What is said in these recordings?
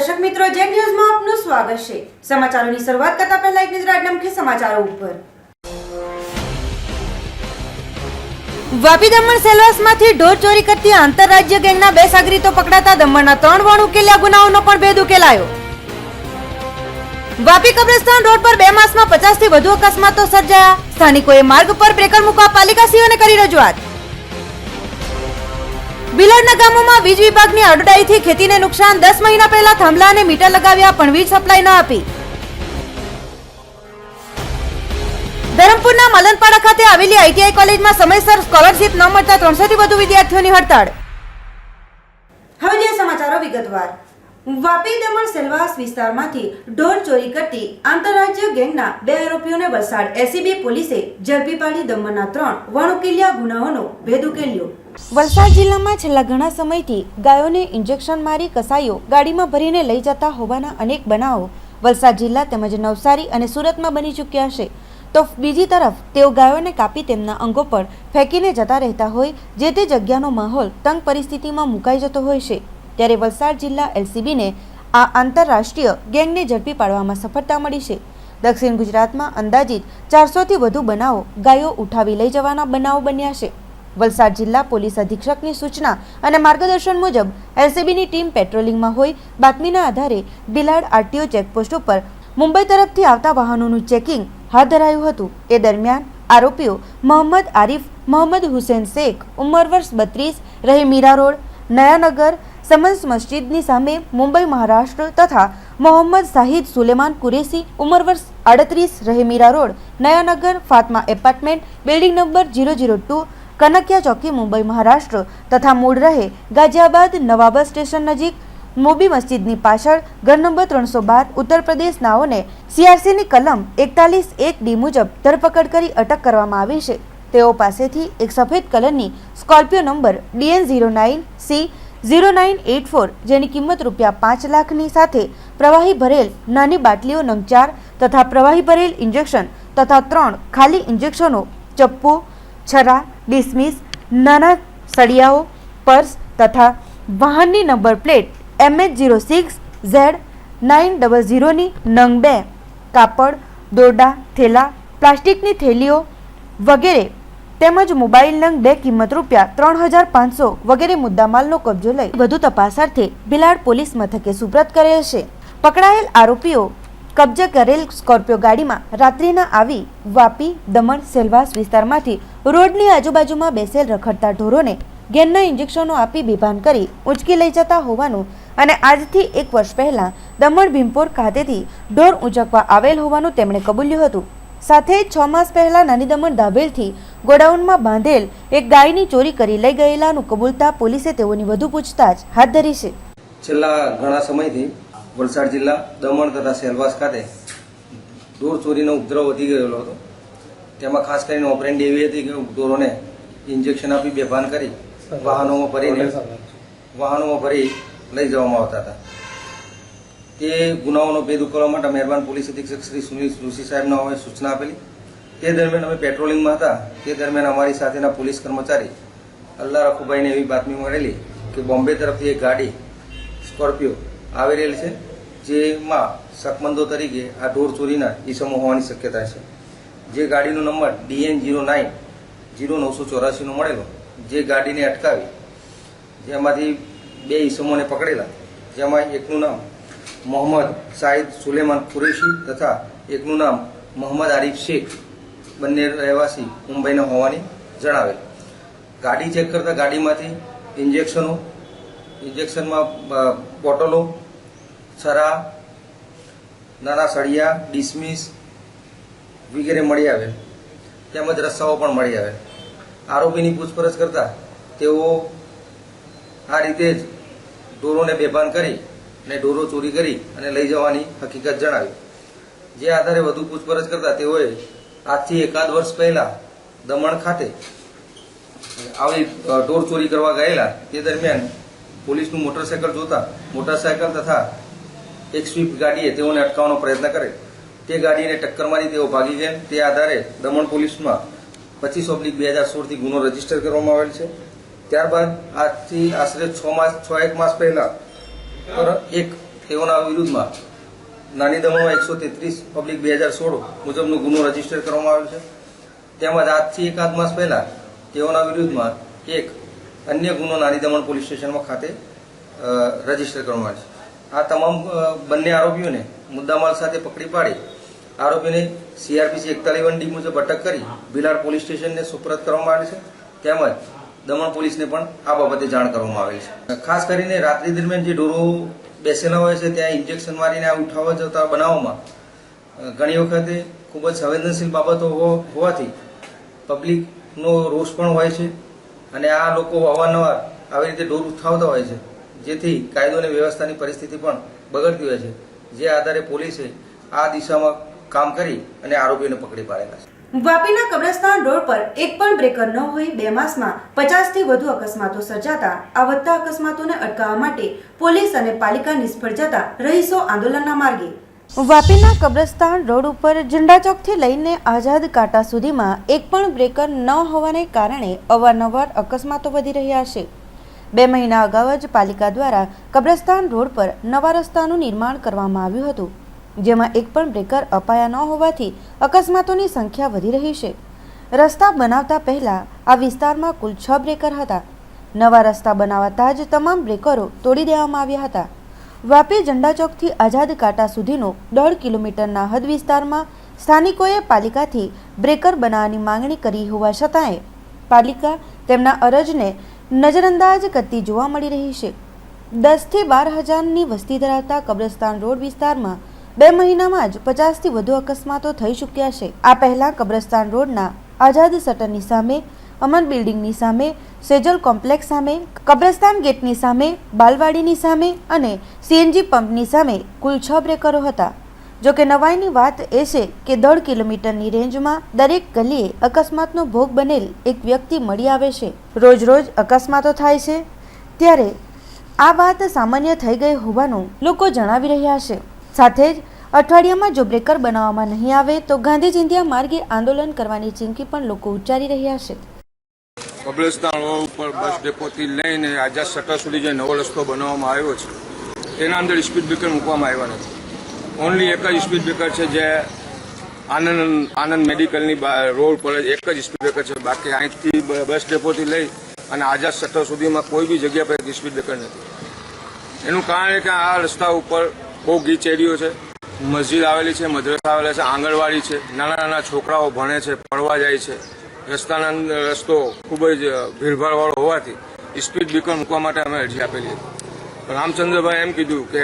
દર્શક મિત્રો, જેમ ન્યૂઝમાં આપનું સ્વાગત છે। સમાચારોની શરૂઆત કરતા પહેલા એક નજર આજના મુખ્ય સમાચારો ઉપર। વાપી દમણ સેલવાસમાંથી ઢોર ચોરી કરતી આંતરરાજ્ય ગેંગના 2 સાગરીતો પકડાતા દમણના 3 વણ ઉકેલ્યા ગુનાઓનો પણ ભેદ ઉકેલાયો। વાપી કબ્રસ્તાન રોડ પર 2 માસમાં 50 થી વધુ અકસ્માતો સર્જાયા। સ્થાનિકોએ માર્ગ પર બ્રેકર મૂકવા પાલિકાસીઓને કરી રજૂઆત। બિલાડના ગામોમાં વીજ વિભાગની આડોડાઈથી ખેતીને નુકસાન। 10 મહિના પહેલા થાંભલા અને મીટર લગાવ્યા પણ વીજ સપ્લાય ન આપી। ધરમપુરના મલનપાડા ખાતે આવેલી આઈટીઆઈ કોલેજમાં સમયસર સ્કોલરશિપ ન મળતા 300 થી વધુ વિદ્યાર્થીઓની હડતાળ। હવે જે સમાચારો વિગતવાર। વાપી દમણ સેલવાસ વિસ્તારમાંથી ઢોર ચોરી કરતી આંતરરાજ્ય ગેંગના 2 આરોપીઓને વલસાડ એસીબી પોલીસે ઝડપી પાડી દમણના 3 વણ ઉકેલ્યા ગુનાઓનો ભેદ ઉકેલ્યો। વલસાડ જિલ્લામાં છેલ્લા ઘણા સમયથી ગાયોને ઇન્જેક્શન મારી કસાઈઓ ગાડીમાં ભરીને લઈ જતા હોવાના અનેક બનાવો વલસાડ જિલ્લા તેમજ નવસારી અને સુરતમાં બની ચૂક્યા છે। તો બીજી તરફ તેઓ ગાયોને કાપી તેમના અંગો પર ફેંકીને જતા રહેતા હોય જે તે જગ્યાનો માહોલ તંગ પરિસ્થિતિમાં મુકાઈ જતો હોય છે। ત્યારે વલસાડ જિલ્લા એલસીબીને આ આંતરરાષ્ટ્રીય ગેંગને ઝડપી પાડવામાં સફળતા મળી છે। દક્ષિણ ગુજરાતમાં અંદાજિત 400 થી વધુ બનાવો ગાયો ઉઠાવી લઈ જવાના બનાવો બન્યા છે। વલસાડ જિલ્લા પોલીસ અધિક્ષકની સૂચના અને માર્ગદર્શન મુજબ એલસીબીની ટીમ પેટ્રોલિંગમાં હોય બાતમીના આધારે બિલાડ આરટીઓ ચેકપોસ્ટ ઉપર મુંબઈ તરફથી આવતા વાહનોનું ચેકિંગ હાથ ધરાયું હતું। એ દરમિયાન આરોપીઓ મોહમ્મદ આરિફ મોહમ્મદ હુસેન શેખ ઉંમર વર્ષ 32 રહે મીરા રોડ નયાનગર સમન્સ મસ્જિદની સામે મુંબઈ મહારાષ્ટ્ર તથા મોહમ્મદ શાહિદ સુલેમાન કુરેશી ઉંમર વર્ષ 38 રહે Mira road Nayanagar Fatima apartment building number 002 Kanakia ચોકી મુંબઈ મહારાષ્ટ્ર તથા મૂળ રહે ગાઝિયાબાદ નવા બસ સ્ટેશન નજીક મોબી મસ્જિદની પાછળ ઘર નંબર 312 ઉત્તર પ્રદેશ નાઓને સીઆરસીની કલમ 41(1)D મુજબ ધરપકડ કરી અટક કરવામાં આવી છે। તેઓ પાસેથી એક સફેદ કલરની સ્કોર્પિયો નંબર DN09C0984 જેની કિંમત ₹5 લાખની સાથે પ્રવાહી ભરેલ નાની બાટલીઓ નંગ 4 તથા પ્રવાહી ભરેલ ઇન્જેક્શન તથા 3 ખાલી ઇન્જેક્શનો ચપ્પુ છરા ડિસમિસ નાના સળિયાઓ પર્સ તથા વાહનની નંબર પ્લેટ MH06Z900 ની નંગ 2 કાપડ દોરડા થેલા પ્લાસ્ટિકની થેલીઓ વગેરે તેમજ મોબાઈલ નંગ 2 કિંમત ₹3500 વગેરે મુદ્દામાલનો કબજો લઈ વધુ તપાસ અર્થે બિલાડ પોલીસ મથકે સુપ્રત કરેલ છે। પકડાયેલ આરોપીઓ કબજે કરેલ સ્કોર્પિયો ગાડીમાં રાત્રિના આવી વાપી દમણ સેલવાસ વિસ્તારમાંથી રોડની આજુબાજુમાં બેસેલ રખડતા ઢોરોને ગેનના ઇન્જેક્શનો આપી બેભાન કરી ઉંચકી લઈ જતા હોવાનું અને આજથી 1 વર્ષ પહેલા દમણ ભીમપોર ખાતેથી ઢોર ઉંચકવા આવેલ હોવાનું તેમણે કબૂલ્યું હતું। સાથે 6 માસ પહેલા નાની દમણ દાભેલથી ગોડાઉનમાં બાંધેલ એક ગાયની ચોરી કરી લઈ ગયેલાનું કબૂલતા પોલીસે તેઓની વધુ પૂછતાછ હાથ ધરી છે। છેલ્લા ઘણા સમયથી વલસાડ જિલ્લા દમણ તથા સેલવાસ ખાતે ઢોર ચોરીનો ઉપદ્રવ વધી ગયેલો હતો। તેમાં ખાસ કરીને ઓપરેન્ડ એવી હતી કે ઢોરોને ઇન્જેક્શન આપી બેભાન કરી વાહનોમાં ભરી લઈ જવામાં આવતા હતા। તે ગુનાઓનો ભેદ ઉકેલવા માટે મહેરબાન પોલીસ અધિક્ષક શ્રી સુનિલ જોશી સાહેબને અમે સૂચના આપેલી। તે દરમિયાન અમે પેટ્રોલિંગમાં હતા। તે દરમિયાન અમારી સાથેના પોલીસ કર્મચારી અલ્લા રખુભાઈને એવી બાતમી મળેલી કે બોમ્બે તરફથી એક ગાડી સ્કોર્પિયો આવી રહેલી છે જેમાં શકમંદો તરીકે આ ઢોર ચોરીના ઈસમો હોવાની શક્યતા છે। જે ગાડીનો નંબર DN090984 નો મળેલો જે ગાડીને અટકાવી જેમાંથી 2 ઈસમોને પકડેલા જેમાં એકનું નામ મોહમ્મદ શાહિદ સુલેમાન કુરેશી તથા એકનું નામ મોહમ્મદ આરિફ શેખ બંને રહેવાસી મુંબઈના હોવાની જણાવેલ। ગાડી ચેક કરતા ગાડીમાંથી ઇન્જેક્શનમાં બોટલો છરા નાના સળિયા ડિસમિસ વગેરે મળી આવેલ તેમજ રસ્સાઓ પણ મળી આવેલ। આરોપીની પૂછપરછ કરતા તેઓ આ રીતે જ ઢોરોને બેભાન કરી અને ઢોરો ચોરી કરી અને લઈ જવાની હકીકત જણાવી। જે આધારે વધુ પૂછપરછ કરતા તેઓએ આજથી 1 વર્ષ પહેલા દમણ ખાતે આવી ઢોર ચોરી કરવા ગયેલા। તે દરમિયાન પોલીસનું મોટરસાયકલ જોતા મોટરસાયકલ તથા એક સ્વિફ્ટ ગાડીએ તેઓને અટકાવવાનો પ્રયત્ન કરેલ। તે ગાડીને ટક્કર મારી તેઓ ભાગી ગયેલ। તે આધારે દમણ પોલીસમાં 25/2016 થી ગુનો રજીસ્ટર કરવામાં આવેલ છે। ત્યારબાદ આજથી આશરે 6 માસ પહેલા એક તેઓના વિરુદ્ધમાં નાની દમણમાં 133 પબ્લિક 2016 મુજબનો ગુનો રજીસ્ટર કરવામાં આવ્યો છે. તેમજ આજથી એકાદ માસ પહેલા તેઓના વિરુદ્ધમાં એક અન્ય ગુનો નાની દમણ પોલીસ સ્ટેશનમાં ખાતે રજીસ્ટર કરવામાં આવ્યો છે. આ તમામ બંને આરોપીઓને મુદ્દામાલ સાથે પકડી પાડી આરોપીને સીઆરપીસી 41 ડી મુજબ અટક કરી ભીલાડ પોલીસ સ્ટેશનને સુપરત કરવામાં આવે છે. તેમજ દમણ પોલીસને પણ આ બાબતે જાણ કરવામાં આવેલ છે. ખાસ કરીને રાત્રિ દરમિયાન જે ઢોરો બેસેલા હોય છે ત્યાં ઇન્જેક્શન મારીને આ ઉઠાવવા જતા બનાવોમાં ઘણી વખતે ખૂબ જ સંવેદનશીલ બાબતો હોવાથી પબ્લિકનો રોષ પણ હોય છે અને આ લોકો અવારનવાર આવી રીતે ઢોર ઉઠાવતા હોય છે, જેથી કાયદો અને વ્યવસ્થાની પરિસ્થિતિ પણ બગડતી હોય છે. જે આધારે પોલીસે આ દિશામાં કામ કરી અને આરોપીઓને પકડી પાડેલા છે. વાપીના કબ્રસ્તાન રોડ પર એક પણ બ્રેકર ન હોય 2 માસમાં 50 થી વધુ અકસ્માતો સર્જાતા આ વધતા અકસ્માતોને અટકાવવા માટે પોલીસ અને પાલિકા નિષ્ફળ જતા રહીશો આંદોલનના માર્ગે. વાપીના કબ્રસ્તાન રોડ ઉપર ઝંડા ચોકથી લઈને આઝાદ કાંટા સુધીમાં એક પણ બ્રેકર ન હોવાને કારણે અવારનવાર અકસ્માતો વધી રહ્યા છે. 2 મહિના અગાઉ જ પાલિકા દ્વારા કબ્રસ્તાન રોડ પર નવા રસ્તાનું નિર્માણ કરવામાં આવ્યું હતું, જેમાં એક પણ બ્રેકર અપાયા ન હોવાથી અકસ્માતોની સંખ્યા વધી રહી છે. રસ્તા બનાવતા પહેલા આ વિસ્તારમાં કુલ 6 બ્રેકર હતા. નવા રસ્તા બનાવતા જ તમામ બ્રેકરો તોડી દેવામાં આવ્યા હતા. વાપી ઝંડા ચોકથી આઝાદ કાંટા સુધીનો 1.5 કિલોમીટરના હદ વિસ્તારમાં સ્થાનિકોએ પાલિકાથી બ્રેકર બનાવવાની માંગણી કરી હોવા છતાંય પાલિકા તેમના અરજને નજરઅંદાજ કરતી જોવા મળી રહી છે. 10 થી 12 હજારની વસ્તી ધરાવતા કબ્રસ્તાન રોડ વિસ્તારમાં 2 મહિનામાં જ 50 થી વધુ અકસ્માતો થઈ ચૂક્યા છે. આ પહેલા કબ્રસ્તાન રોડના આઝાદ શટરની સામે, અમન બિલ્ડિંગની સામે, સેજલ કોમ્પ્લેક્સ સામે, કબ્રસ્તાન ગેટની સામે, બાલવાડીની સામે અને સીએનજી પંપની સામે કુલ 6 બ્રેકરો હતા. જોકે નવાઈની વાત એ છે કે 1.5 કિલોમીટરની રેન્જમાં દરેક ગલીએ અકસ્માતનો ભોગ બનેલ એક વ્યક્તિ મળી આવે છે. રોજ રોજ અકસ્માતો થાય છે, ત્યારે આ વાત સામાન્ય થઈ ગઈ હોવાનું લોકો જણાવી રહ્યા છે. સાથે જ અઠવાડિયામાં જો બ્રેકર બનાવવામાં નહીં આવે તો ગાંધી ચિંધ્યા માર્ગે આંદોલન કરવાની ચીમકી પણ લોકો ઉચ્ચારી રહ્યા છે. કબ્રસ્તાન રોડ ઉપર બસ ડેપોથી લઈને આઝાદ શટર સુધી જે નવો રસ્તો બનાવવામાં આવ્યો છે તેના અંદર સ્પીડ બ્રેકર મૂકવામાં આવ્યા નથી. ઓનલી એક જ સ્પીડ બ્રેકર છે જે આનંદ મેડિકલની રોડ પર એક જ સ્પીડ બ્રેકર છે. બાકી અહીંથી બસ ડેપોથી લઈ અને આઝાદ શટર સુધીમાં કોઈ બી જગ્યા પર સ્પીડ બ્રેકર નથી. એનું કારણ એ કે આ રસ્તા ઉપર બહુ ગીચ એરિયો છે, મસ્જિદ આવેલી છે, મદ્રસા આવેલા છે, આંગણવાડી છે, નાના નાના છોકરાઓ ભણે છે, ભણવા જાય છે. રસ્તાના અંદર રસ્તો ખૂબ જ ભીડભાડવાળો હોવાથી સ્પીડ બ્રેકર મૂકવા માટે અમે અરજી આપેલી હતી. રામચંદ્રભાઈ એમ કીધું કે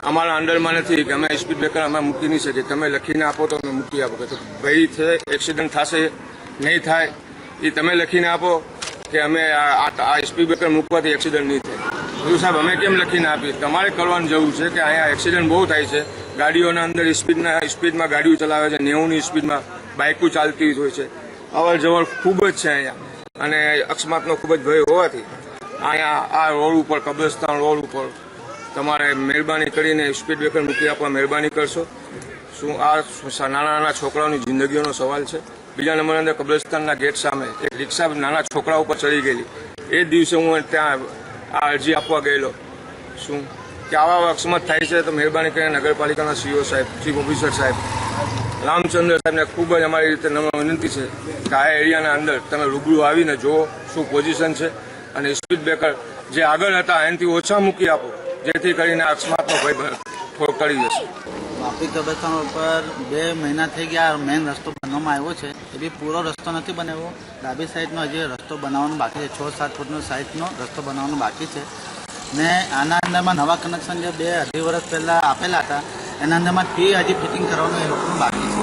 અમારા અંડરમાં નથી કે અમે સ્પીડ બ્રેકર અમે મૂકી નહીં શકીએ, તમે લખીને આપો તો અમે મૂકી આપો. કે ભાઈ છે એક્સિડન્ટ થશે નહીં થાય એ તમે લખીને આપો કે અમે આ સ્પીડ બ્રેકર મૂકવાથી એક્સિડન્ટ નહીં થાય. બધું સાહેબ અમે કેમ લખીને આપીએ? તમારે કરવાનું જવું છે કે અહીંયા એક્સિડન્ટ બહુ થાય છે. ગાડીઓના અંદર સ્પીડમાં ગાડીઓ ચલાવે છે, 90ની સ્પીડમાં બાઇકો ચાલતી હોય છે. અવર જવર ખૂબ જ છે અહીંયા અને અકસ્માતનો ખૂબ જ ભય હોવાથી અહીંયા આ રોડ ઉપર કબ્રસ્તાન રોડ ઉપર તમારે મહેરબાની કરીને સ્પીડ બ્રેકર મૂકી આપવા મહેરબાની કરશો. શું આ નાના નાના છોકરાઓની જિંદગીઓનો સવાલ છે? બીજા નંબરની અંદર કબ્રસ્તાનના ગેટ સામે એક રિક્ષા નાના છોકરા ઉપર ચડી ગયેલી. એ દિવસે હું ત્યાં આ અરજી આપવા ગયેલો. શું કે આવા અકસ્માત થાય છે તો મહેરબાની કરીને નગરપાલિકાના સીઓ સાહેબ, ચીફ ઓફિસર સાહેબ, રામચંદ્ર સાહેબને ખૂબ જ અમારી રીતે નમ્ર વિનંતી છે કે આ એરિયાના અંદર તમે રૂબરૂ આવીને જુઓ શું પોઝિશન છે અને સ્પીડ બ્રેકર જે આગળ હતા એનાથી ઓછા મૂકી આપો, જેથી કરીને અકસ્માતનો ભય થોડો ટળી જશે. વાપી કબ્રસ્તાન ઉપર 2 મહિના થઈ ગયા મેઇન રસ્તો બનાવવામાં આવ્યો છે. એ બી પૂરો રસ્તો નથી બનાવ્યો. ડાબી સાઈડનો હજી રસ્તો બનાવવાનો બાકી છે. 6-7 ફૂટનો સાઈડનો રસ્તો બનાવવાનો બાકી છે. ને આના અંદરમાં નવા કનેક્શન જે 2-2.5 વર્ષ પહેલાં આપેલા હતા એના અંદરમાં ફી હજી ફિટિંગ કરવાનું એ લોકોનું બાકી છે.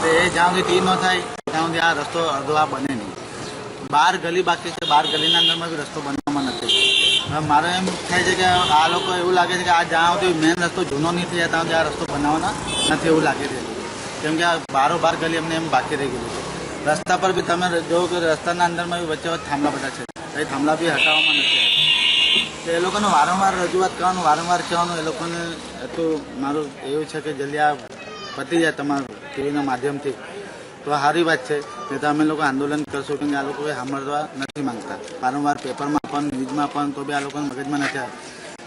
તો એ જ્યાં સુધી ફી ન થાય ત્યાં સુધી આ રસ્તો અડધો આ બને નહીં. 12 ગલી બાકી છે. 12 ગલીના અંદરમાં બી રસ્તો બનાવવામાં નથી. હવે મારે એમ થાય છે કે આ લોકો એવું લાગે છે કે આ જ્યાં સુધી મેઇન રસ્તો જૂનો નહીં થઈ જાય ત્યાં સુધી આ રસ્તો બનાવવાના નથી એવું લાગી રહ્યું. કેમ કે આ 12 ગલી અમને એમ બાકી રહી ગયું છે. રસ્તા પર બી તમે જો કે રસ્તાના અંદરમાં બી વચ્ચે થાંભલા બધા છે. એ થાંભલા બી હટાવવામાં નથી આવ્યા. તો એ લોકોને વારંવાર રજૂઆત કરવાનું, વારંવાર કહેવાનું. એ લોકોને એટલું મારું એવું છે કે જલ્દી આ પતી જાય તમારું ટીવીના માધ્યમથી તો સારી વાત છે. નહીં તો અમે લોકો આંદોલન કરશું કેમ કે આ લોકો સાંભળવા નથી માંગતા. વારંવાર પેપરમાં પણ ન્યૂઝમાં પણ તો બી આ લોકોને મગજમાં નથી આવે.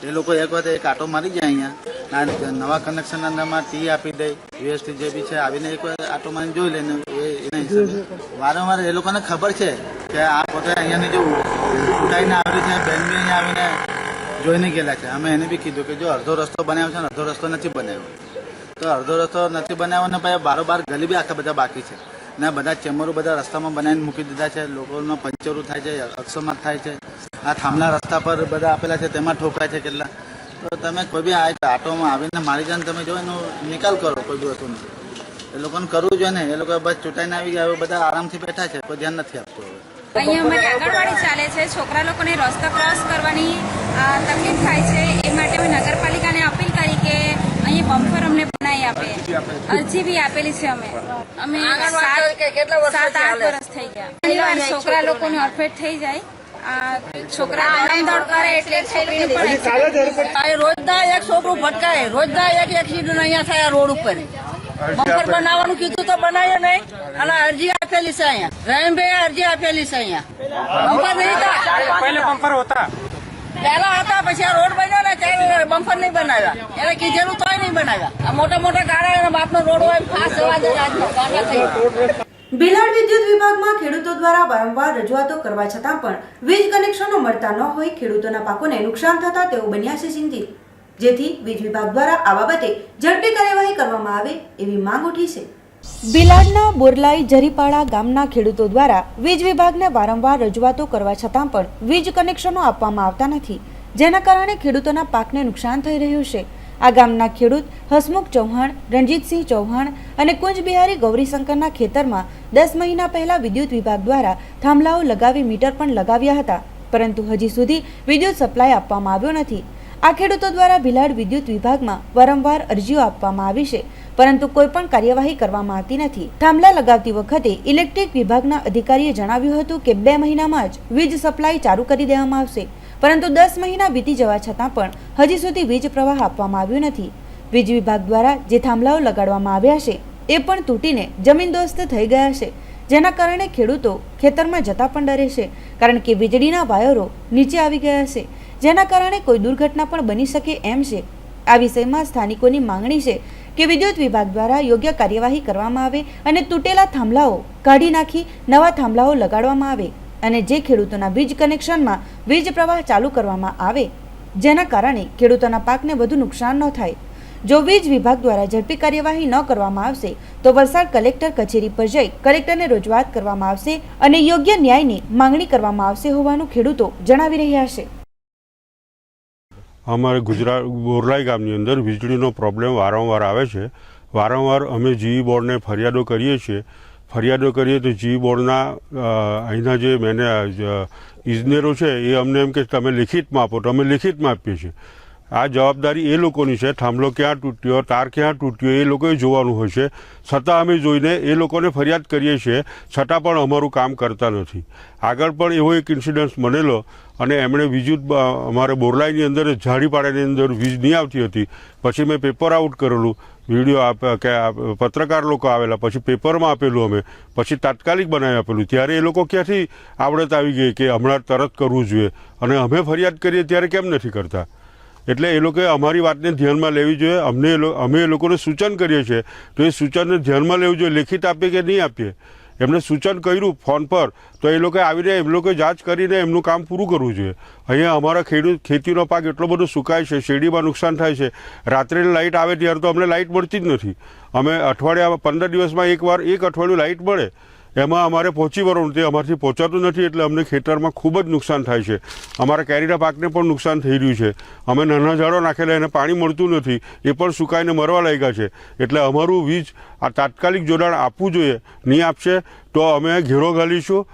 એ લોકો એક વખત એક આંટો મારી જાય અહીંયા નવા કનેક્શન અંદરમાં ટી આપી દે, યુએસટી જે બી છે આવીને એક વાર આટો મારીને જોઈ લે ને એના હિસાબે વારંવાર એ લોકોને ખબર છે કે આ પોતે અહીંયાની જે ઉડાઈને આવી છે, બેન બી અહીંયા આવીને જોઈને ગયેલા છે. અમે એને બી કીધું કે જો અડધો રસ્તો બનાવ્યો છે ને અડધો રસ્તો નથી બનાવ્યો, તો અડધો રસ્તો નથી બનાવ્યો ને પછી બારોબાર ગલી બી આખા બધા બાકી છે ને બધા ચેમ્બરો બધા રસ્તામાં બનાવીને મૂકી દીધા છે. લોકોનો પંચરો થાય છે, અકસ્માત થાય છે. આ થાંભલા રસ્તા પર બધા આપેલા છે તેમાં ઠોકાય છે કેટલા. તો તમે કોઈ બી આટોમાં આવીને મારી જાય તમે જો એનો નિકાલ કરો કોઈ બી વસ્તુનો. એ લોકોને કરવું જોઈએ ને. એ લોકો બસ ચૂંટાઈને આવી ગયા, હવે બધા આરામથી બેઠા છે, કોઈ ધ્યાન નથી આપતું. હવે અહીંયા અમારી આંગણવાડી ચાલે છે. છોકરા લોકોને રસ્તો ક્રોસ કરવાની તકલીફ થાય છે. એ માટે અમે નગરપાલિકાને અપીલ કરી કે અહીંયા બમ્પર અમને બનાવી આપે. અરજી બી આપેલી છે. અમે 7-8 વર્ષ થઈ ગયા. ઘણીવાર છોકરા લોકોને અડફેટ થઈ જાય. છોકરા દોડ કરે એટલે છોકરીને પણ રોજના એક છોકરું ભટકાય, રોજના એક એક્સિડન્ટ અહીંયા થાય રોડ ઉપર. બમ્પર બનાવવાનું કીધું તો બનાવીએ નહીં, અને અરજી આપેલી છે અહીંયા. રહીમભાઈ અરજી આપેલી છે અહીંયા. બમ્પર નહીં હતા, પહેલે બમ્પર હોતા, પહેલા હતા, પછી આ રોડ બન્યો ને ત્યારે બમ્પર નહીં બનાવ્યા. એને કીધેલું તોય નહીં બનાવ્યા. આ મોટા મોટા ગાડા બાપનો રોડ હોય ફાસ્ટ જવા દે રાજનો. ભીલાડ વિદ્યુત વિભાગમાં ખેડૂતો દ્વારા વારંવાર રજૂઆતો કરવા છતાં પણ વીજ કનેક્શનો મળતા ન હોય ખેડૂતોના પાકોને નુકસાન થતા તેઓ બન્યા છે ચિંતિત, જેથી વીજ વિભાગ દ્વારા આ બાબતે ઝડપી કાર્યવાહી કરવામાં આવે એવી માંગ ઉઠી છે. ભીલાડના બોરલાઈ જરીપાડા ગામના ખેડૂતો દ્વારા વીજ વિભાગને વારંવાર રજૂઆતો કરવા છતાં પણ વીજ કનેક્શનો આપવામાં આવતા નથી, જેના કારણે ખેડૂતોના પાકને નુકસાન થઈ રહ્યું છે. આ ગામના ખેડૂત હસમુખ ચૌહાણ, રણજીતસિંહ ચૌહાણ અને કુંજબિહારી ગૌરીશંકરના ખેતરમાં 10 મહિના પહેલા વિદ્યુત વિભાગ દ્વારા થાંભલાઓ લગાવી મીટર પણ લગાવ્યા હતા, પરંતુ હજી સુધી વિદ્યુત સપ્લાય આપવામાં આવ્યો નથી. આ ખેડૂતો દ્વારા ભીલાડ વિદ્યુત વિભાગમાં વારંવાર અરજીઓ આપવામાં આવી છે, પરંતુ કોઈ પણ કાર્યવાહી કરવામાં આવતી નથી. થાંભલા લગાવતી વખતે ઇલેક્ટ્રિક વિભાગના અધિકારીએ જણાવ્યું હતું કે 2 મહિનામાં જ વીજ સપ્લાય ચાલુ કરી દેવામાં આવશે, પરંતુ 10 મહિના વીતી જવા છતાં પણ હજી સુધી વીજ પ્રવાહ આપવામાં આવ્યો નથી. વીજ વિભાગ દ્વારા જે થાંભલાઓ લગાડવામાં આવ્યા છે એ પણ તૂટીને જમીનદોસ્ત થઈ ગયા છે, જેના કારણે ખેડૂતો ખેતરમાં જતા પણ ડરે છે, કારણ કે વીજળીના વાયરો નીચે આવી ગયા છે, જેના કારણે કોઈ દુર્ઘટના પણ બની શકે એમ છે. આ વિષયમાં સ્થાનિકોની માંગણી છે કે વિદ્યુત વિભાગ દ્વારા યોગ્ય કાર્યવાહી કરવામાં આવે અને તૂટેલા થાંભલાઓ કાઢી નાખી નવા થાંભલાઓ લગાડવામાં આવે અને જે ખેડૂતોના વીજ કનેક્શનમાં વીજ પ્રવાહ ચાલુ કરવામાં આવે, જેના કારણે ખેડૂતોના પાકને વધુ નુકસાન ન થાય. જો વીજ વિભાગ દ્વારા ઝડપી કાર્યવાહી ન કરવામાં આવશે તો વલસાડ કલેક્ટર કચેરી પર જઈ કલેક્ટરને રજૂઆત કરવામાં આવશે અને યોગ્ય ન્યાયની માંગણી કરવામાં આવશે હોવાનું ખેડૂતો જણાવી રહ્યા છે. અમારે ગુજરાત બોરલાઈ ગામની અંદર વીજળીનો પ્રોબ્લેમ વારંવાર આવે છે. વારંવાર અમે જીઈ બોર્ડને ફરિયાદો કરીએ છીએ. ફરિયાદો કરીએ તો જીઈ બોર્ડના અહીંના જે ઇજનેરો છે એ અમને એમ કે તમે લિખિતમાં આપો, તો અમે લિખિતમાં આપીએ છીએ. આ જવાબદારી એ લોકોની છે. થાંભલો ક્યાં તૂટ્યો, તાર ક્યાં તૂટ્યો એ લોકોએ જોવાનું હોય છે. છતાં અમે જોઈને એ લોકોને ફરિયાદ કરીએ છીએ, છતાં પણ અમારું કામ કરતા નથી. આગળ પણ એવો એક ઇન્સિડન્સ બનેલો અને એમણે વિદ્યુત અમારે બોરલાઈની અંદર ઝાડીપાડાની અંદર વીજ નહીં આવતી હતી. પછી મેં પેપર આઉટ કરેલું, વિડીયો કે પત્રકાર લોકો આવેલા, પછી પેપરમાં આપેલું અમે, પછી તાત્કાલિક બનાવી આપેલું. ત્યારે એ લોકો ક્યાંથી આવડત આવી ગઈ કે હમણાં તરત કરવું જોઈએ, અને અમે ફરિયાદ કરીએ ત્યારે કેમ નથી કરતા? એટલે એ લોકોએ અમારી વાતને ધ્યાનમાં લેવી જોઈએ. અમે એ લોકોને સૂચન કરીએ છીએ તો એ સૂચનને ધ્યાનમાં લેવું જોઈએ. લેખિત આપીએ કે નહીં આપીએ, એમને સૂચન કર્યું ફોન પર તો એ લોકોએ આવીને એમ લોકો જાંચ કરીને એમનું કામ પૂરું કરવું જોઈએ. અહીંયા અમારા ખેતીનો પાક એટલો બધો સુકાય છે, શેરડીમાં નુકસાન થાય છે. રાત્રે લાઇટ આવે ત્યારે તો અમને લાઇટ મળતી જ નથી. અમે અઠવાડિયા 15 દિવસમાં એક અઠવાડિયું લાઇટ મળે, એમાં અમારે પહોંચી વળવાનું, તે અમારાથી પહોંચાતું નથી. એટલે અમને ખેતરમાં ખૂબ જ નુકસાન થાય છે. અમારા કેરીના પાકને પણ નુકસાન થઈ રહ્યું છે. અમે નાના ઝાડો નાખેલા, એને પાણી મળતું નથી, એ પણ સુકાઈને મરવા લાગ્યા છે. એટલે અમારું વીજ આ તાત્કાલિક જોડાણ આપવું જોઈએ. નહીં આપશે તો અમે ઘેરો ઘાલીશું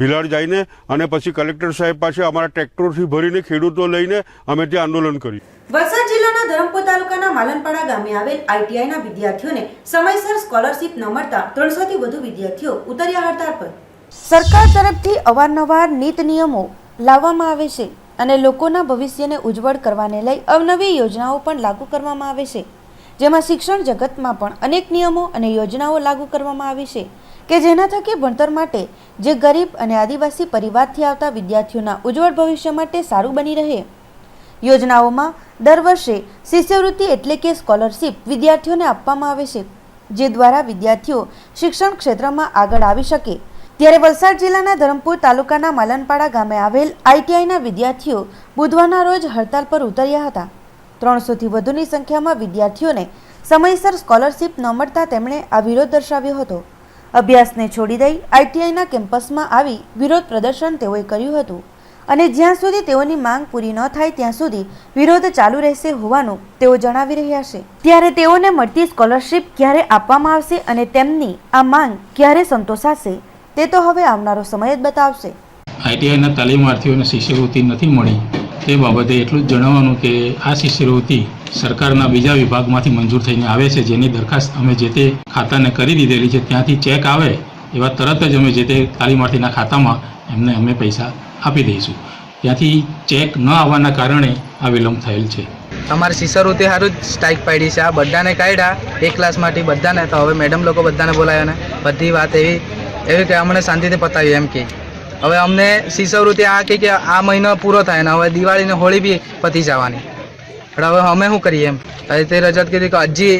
ભીલાડ જઈને, અને પછી કલેક્ટર સાહેબ પાસે અમારા ટ્રેક્ટરથી ભરીને ખેડૂતો લઈને અમે ત્યાં આંદોલન કર્યું. વલસાડ જિલ્લાના ધરમપુર તાલુકાના માલનપાડા ગામે આવેલ આઈટીઆઈના વિદ્યાર્થીઓને સમયસર સ્કોલરશીપ ન મળતા 300 થી વધુ વિદ્યાર્થીઓ ઉતર્યા હડતાળ પર. સરકાર તરફથી અવારનવાર નીતિ નિયમો લાવવામાં આવે છે અને લોકોના ભવિષ્યને ઉજ્જવળ કરવાને લઈ અવનવી યોજનાઓ પણ લાગુ કરવામાં આવે છે, જેમાં શિક્ષણ જગતમાં પણ અનેક નિયમો અને યોજનાઓ લાગુ કરવામાં આવી છે કે જેના થકી ભણતર માટે જે ગરીબ અને આદિવાસી પરિવારથી આવતા વિદ્યાર્થીઓના ઉજ્જવળ ભવિષ્ય માટે સારું બની રહે. યોજનાઓમાં દર વર્ષે શિષ્યવૃત્તિ એટલે કે સ્કોલરશીપ વિદ્યાર્થીઓને આપવામાં આવે છે, જે દ્વારા વિદ્યાર્થીઓ શિક્ષણ ક્ષેત્રમાં આગળ આવી શકે. ત્યારે વલસાડ જિલ્લાના ધરમપુર તાલુકાના માલનપાડા ગામે આવેલ આઈટીઆઈના વિદ્યાર્થીઓ બુધવારના રોજ હડતાલ પર ઉતર્યા હતા. 300થી વધુની સંખ્યામાં વિદ્યાર્થીઓને સમયસર સ્કોલરશીપ ન મળતા તેમણે આ વિરોધ દર્શાવ્યો હતો. અભ્યાસને છોડી દઈ આઈટીઆઈના કેમ્પસમાં આવી વિરોધ પ્રદર્શન તેઓએ કર્યું હતું અને જ્યાં સુધી તેઓની માંગ પૂરી ન થાય ત્યાં સુધી વિરોધ ચાલુ રહેશે હોવાનું તેઓ જણાવી રહ્યા છે. ત્યારે તેઓને મળતી સ્કોલરશીપ ક્યારે આપવામાં આવશે અને તેમની આ માંગ ક્યારે સંતોષાશે તે તો હવે આવનારો સમય જ બતાવશે. આઈટીઆઈના તાલીમાર્થીઓને શિષ્યવૃત્તિ નથી મળી તે બાબતે એટલું જ જણાવવાનું કે આ શિષ્યવૃત્તિ સરકારના બીજા વિભાગમાંથી મંજૂર થઈને આવે છે, જેની દરખાસ્ત અમે જે તે ખાતાને કરી દીધેલી છે. ત્યાંથી ચેક આવે એવા તરત જ અમે જે તે તાલીમાર્થીના ખાતામાં એમને અમે પૈસા આપી દઈશું. ત્યાંથી ચેક ન આવવાના કારણે આ વિલંબ થયેલ છે. અમારે શિષ્યવૃત્તિ સારું જ સ્ટ્રાઇક પાડી છે. આ બધાને કાઢ્યા એક ક્લાસમાંથી બધાને, તો હવે મેડમ લોકો બધાને બોલાવ્યા ને બધી વાત એવી કે અમને શાંતિથી પતાવી એમ કે હવે અમને શિષ્યવૃત્તિ આ કે આ મહિનો પૂરો થાય ને હવે દિવાળી ને હોળી બી પતી જવાની, પણ હવે અમે શું કરીએ એમ. તે રજૂઆત કરી કે હજી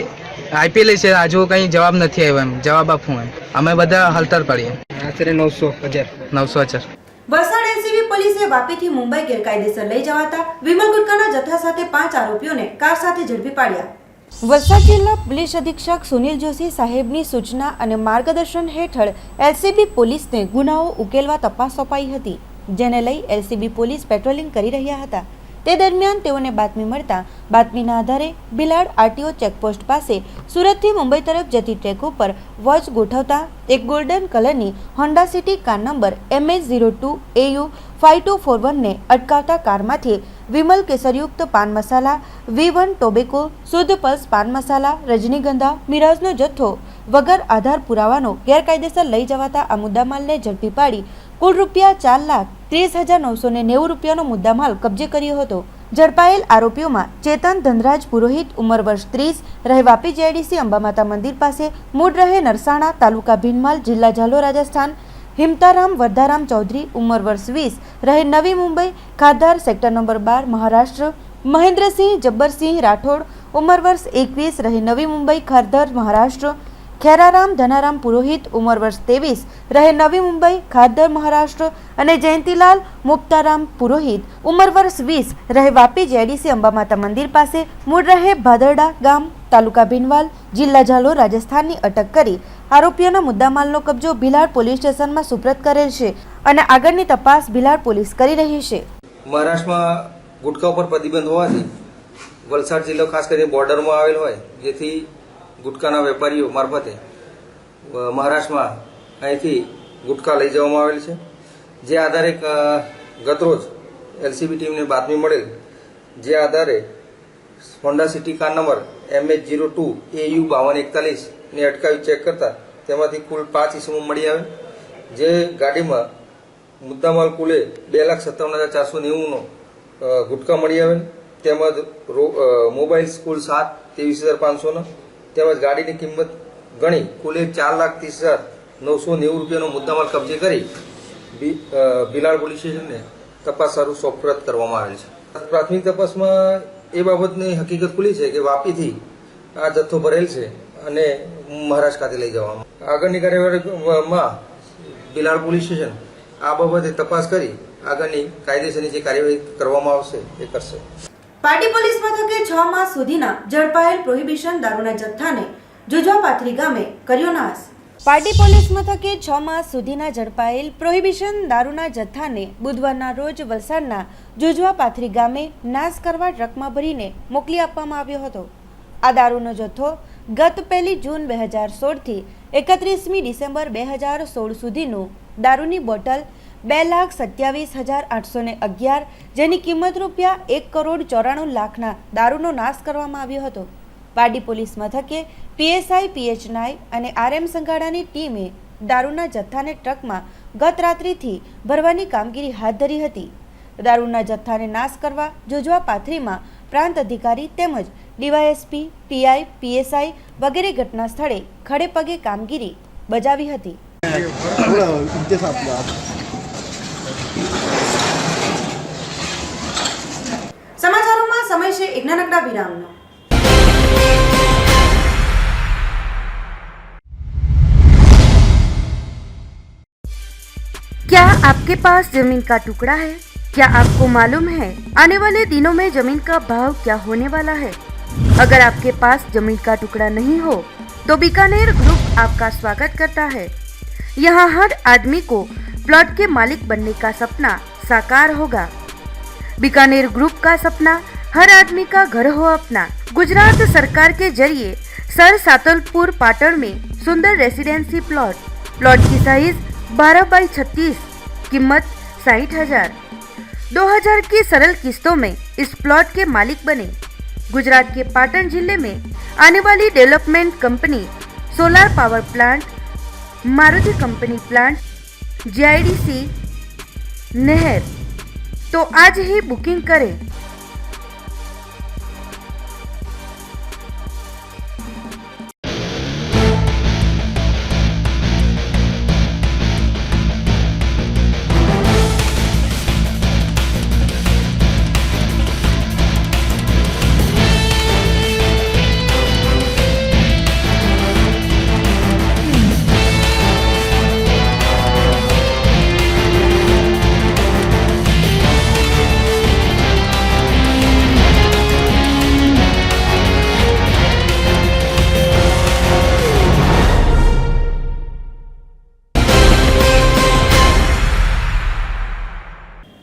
આઈપીએલ છે, હજુ કંઈ જવાબ નથી આવ્યો એમ. જવાબ આપવું એમ અમે બધા હલતર પડીએ. આશરે 900,000. વલસાડ એલસીબી પોલીસે વાપીથી મુંબઈ ગેરકાયદેસર લઈ જવાતા વિમલ ગુટકાના જથ્થા સાથે 5 આરોપીઓને કાર સાથે ઝડપી પાડ્યા. વલસાડ જિલ્લા પોલીસ અધિક્ષક સુનિલ જોશી સાહેબની સૂચના અને માર્ગદર્શન હેઠળ એલસીબી પોલીસને ગુનાઓ ઉકેલવા તપાસ સોંપાઈ હતી, જેને લઈ એલસીબી પોલીસ પેટ્રોલિંગ કરી રહ્યા હતા. તે દરમિયાન તેઓને બાતમી મળતા બાતમીના આધારે બિલાડ આરટીઓ ચેકપોસ્ટ પાસે સુરતથી મુંબઈ તરફ જતી ટ્રેક ઉપર વોચ ગોઠવતા એક ગોલ્ડન કલરની Honda city car number MH02AU5241 ને અટકાવતા કારમાંથી વિમલ કેસરયુક્ત પાન મસાલા, V1 ટોબેકો, શુદ્ધ પલ્સ પાન મસાલા, રજનીગંધા, મિરાજનો જથ્થો વગર આધાર પુરાવાનો ગેરકાયદેસર લઈ જવાતા આ મુદ્દામાલને ઝડપી પાડી કુલ રૂપિયા 4,30,990 રૂપિયાનો મુદ્દામાલ કબજે કર્યો હતો. ઝડપાયેલ આરોપીઓમાં ચેતન ધનરાજ પુરોહિત ઉંમર વર્ષ 30 રહે વાપી જેડીસી અંબામાતા મંદિર પાસે, મૂળ રહે નરસાણા, તાલુકા ભીનમાલ, જિલ્લા ઝાલોર, રાજસ્થાન, હિમતારામ વરદારામ ચૌધરી ઉંમર વર્ષ 20 રહે નવી મુંબઈ ખાધાર સેક્ટર નંબર 12 મહારાષ્ટ્ર, મહેન્દ્રસિંહ જબ્બરસિંહ રાઠોડ ઉંમર વર્ષ 21 રહે નવી મુંબઈ ખાધાર મહારાષ્ટ્ર, ખેરારામ ધનારામ પુરોહિત ઉંમર વર્ષ 23 રહે નવી મુંબઈ ખાદર મહારાષ્ટ્ર અને જયંતિલાલ મુક્તારામ પુરોહિત ઉંમર વર્ષ 20 રહે વાપી જેડીસી અંબામાતા મંદિર પાસે, મૂળ રહે ભાદરડા ગામ, તાલુકા ભીનવાલ, જિલ્લા ઝાલોર, રાજસ્થાનની અટક કરી આરોપીઓના મુદ્દામાલનો કબજો ભિલાડ પોલીસ સ્ટેશનમાં સુપ્રત કરેલ છે અને આગળની તપાસ ભિલાડ પોલીસ કરી રહી છે. મહારાષ્ટ્રમાં ગુટખા ઉપર પ્રતિબંધ હોવાથી વલસાડ જિલ્લો ખાસ કરીને બોર્ડરમાં આવેલ હોય, જેથી ગુટખાના વેપારીઓ મારફતે મહારાષ્ટ્રમાં અહીંથી ગુટખા લઈ જવામાં આવેલ છે. જે આધારે ગતરોજ એલસીબી ટીમને બાતમી મળેલ, જે આધારે Honda city car number MH02AU5241 ને અટકાવી ચેક કરતા તેમાંથી કુલ 5 ઇસમો મળી આવે, જે ગાડીમાં મુદ્દામાલ કુલે 2,57,490નો ગુટખા મળી આવેલ, તેમજ મોબાઈલ કુલ 7,23,500નો, તેમજ ગાડીની કિંમત ગણી કુલ 4,30,990 રૂપિયાનો મુદ્દામાલ કબજે કરી ભિલાડ પોલીસ સ્ટેશનને તપાસ સારું સોપરત કરવામાં આવેલ છે. પ્રાથમિક તપાસમાં એ બાબતની હકીકત ખુલી છે કે વાપીથી આ જથ્થો ભરેલ છે અને મહારાષ્ટ્ર ખાતે લઈ જવામાં. આગળની કાર્યવાહીમાં ભિલાડ પોલીસ સ્ટેશન આ બાબતે તપાસ કરી આગળની કાયદેસરની જે કાર્યવાહી કરવામાં આવશે એ કરશે. પાટી પોલીસ મથકે 6 માસ સુધીના ઝડપાયેલ પ્રોહિબિશન દારૂના જથ્થાને જુજવાપાથરી ગામે કર્યો નાશ. પાટી પોલીસ મથકે 6 માસ સુધીના ઝડપાયેલ પ્રોહિબિશન દારૂના જથ્થાને બુધવારના રોજ વલસાડના જુજવાપાથરી ગામે નાશ કરવા ટ્રકમાં ભરીને મોકલી આપવામાં આવ્યો હતો. આ દારૂનો જથ્થો ગત 1 જૂન 2016 થી 31મી ડિસેમ્બર 2016 સુધીનું દારૂની બોટલ 2,27,811 જેની કિંમત રૂપિયા 1,94,00,000 દારૂનો નાશ કરવામાં આવ્યો હતો. પાડી પોલીસ મથકે પીએસઆઈ PH નાયક અને RM સંઘાડાની ટીમે દારૂના જથ્થાને ટ્રકમાં ગત રાત્રિથી ભરવાની કામગીરી હાથ ધરી હતી. દારૂના જથ્થાને નાશ કરવા જુજવાપાથરીમાં પ્રાંત અધિકારી તેમજ ડીવાયએસપી, પીઆઈ, પીએસઆઈ વગેરે ઘટના સ્થળે ખડે પગે કામગીરી બજાવી હતી. સમાચારો છે એક નાનકડા વિરામનો। क्या आपके पास जमीन का टुकड़ा है? क्या आपको मालूम है आने वाले दिनों में जमीन का भाव क्या होने वाला है? अगर आपके पास जमीन का टुकड़ा नहीं हो तो बीकानेर ग्रुप आपका स्वागत करता है। यहाँ हर आदमी को प्लॉट के मालिक बनने का सपना साकार होगा। बीकानेर ग्रुप का सपना हर आदमी का घर हो अपना। गुजरात सरकार के जरिए सर सातलपुर पाटण में सुंदर रेसिडेंसी प्लॉट की साइज 12x36, कीमत 60,000। 2000 की सरल किस्तों में इस प्लॉट के मालिक बने। गुजरात के पाटण जिले में आने वाली development company solar power plant, Maruti company plant, GIDC, नहर, तो आज ही बुकिंग करें।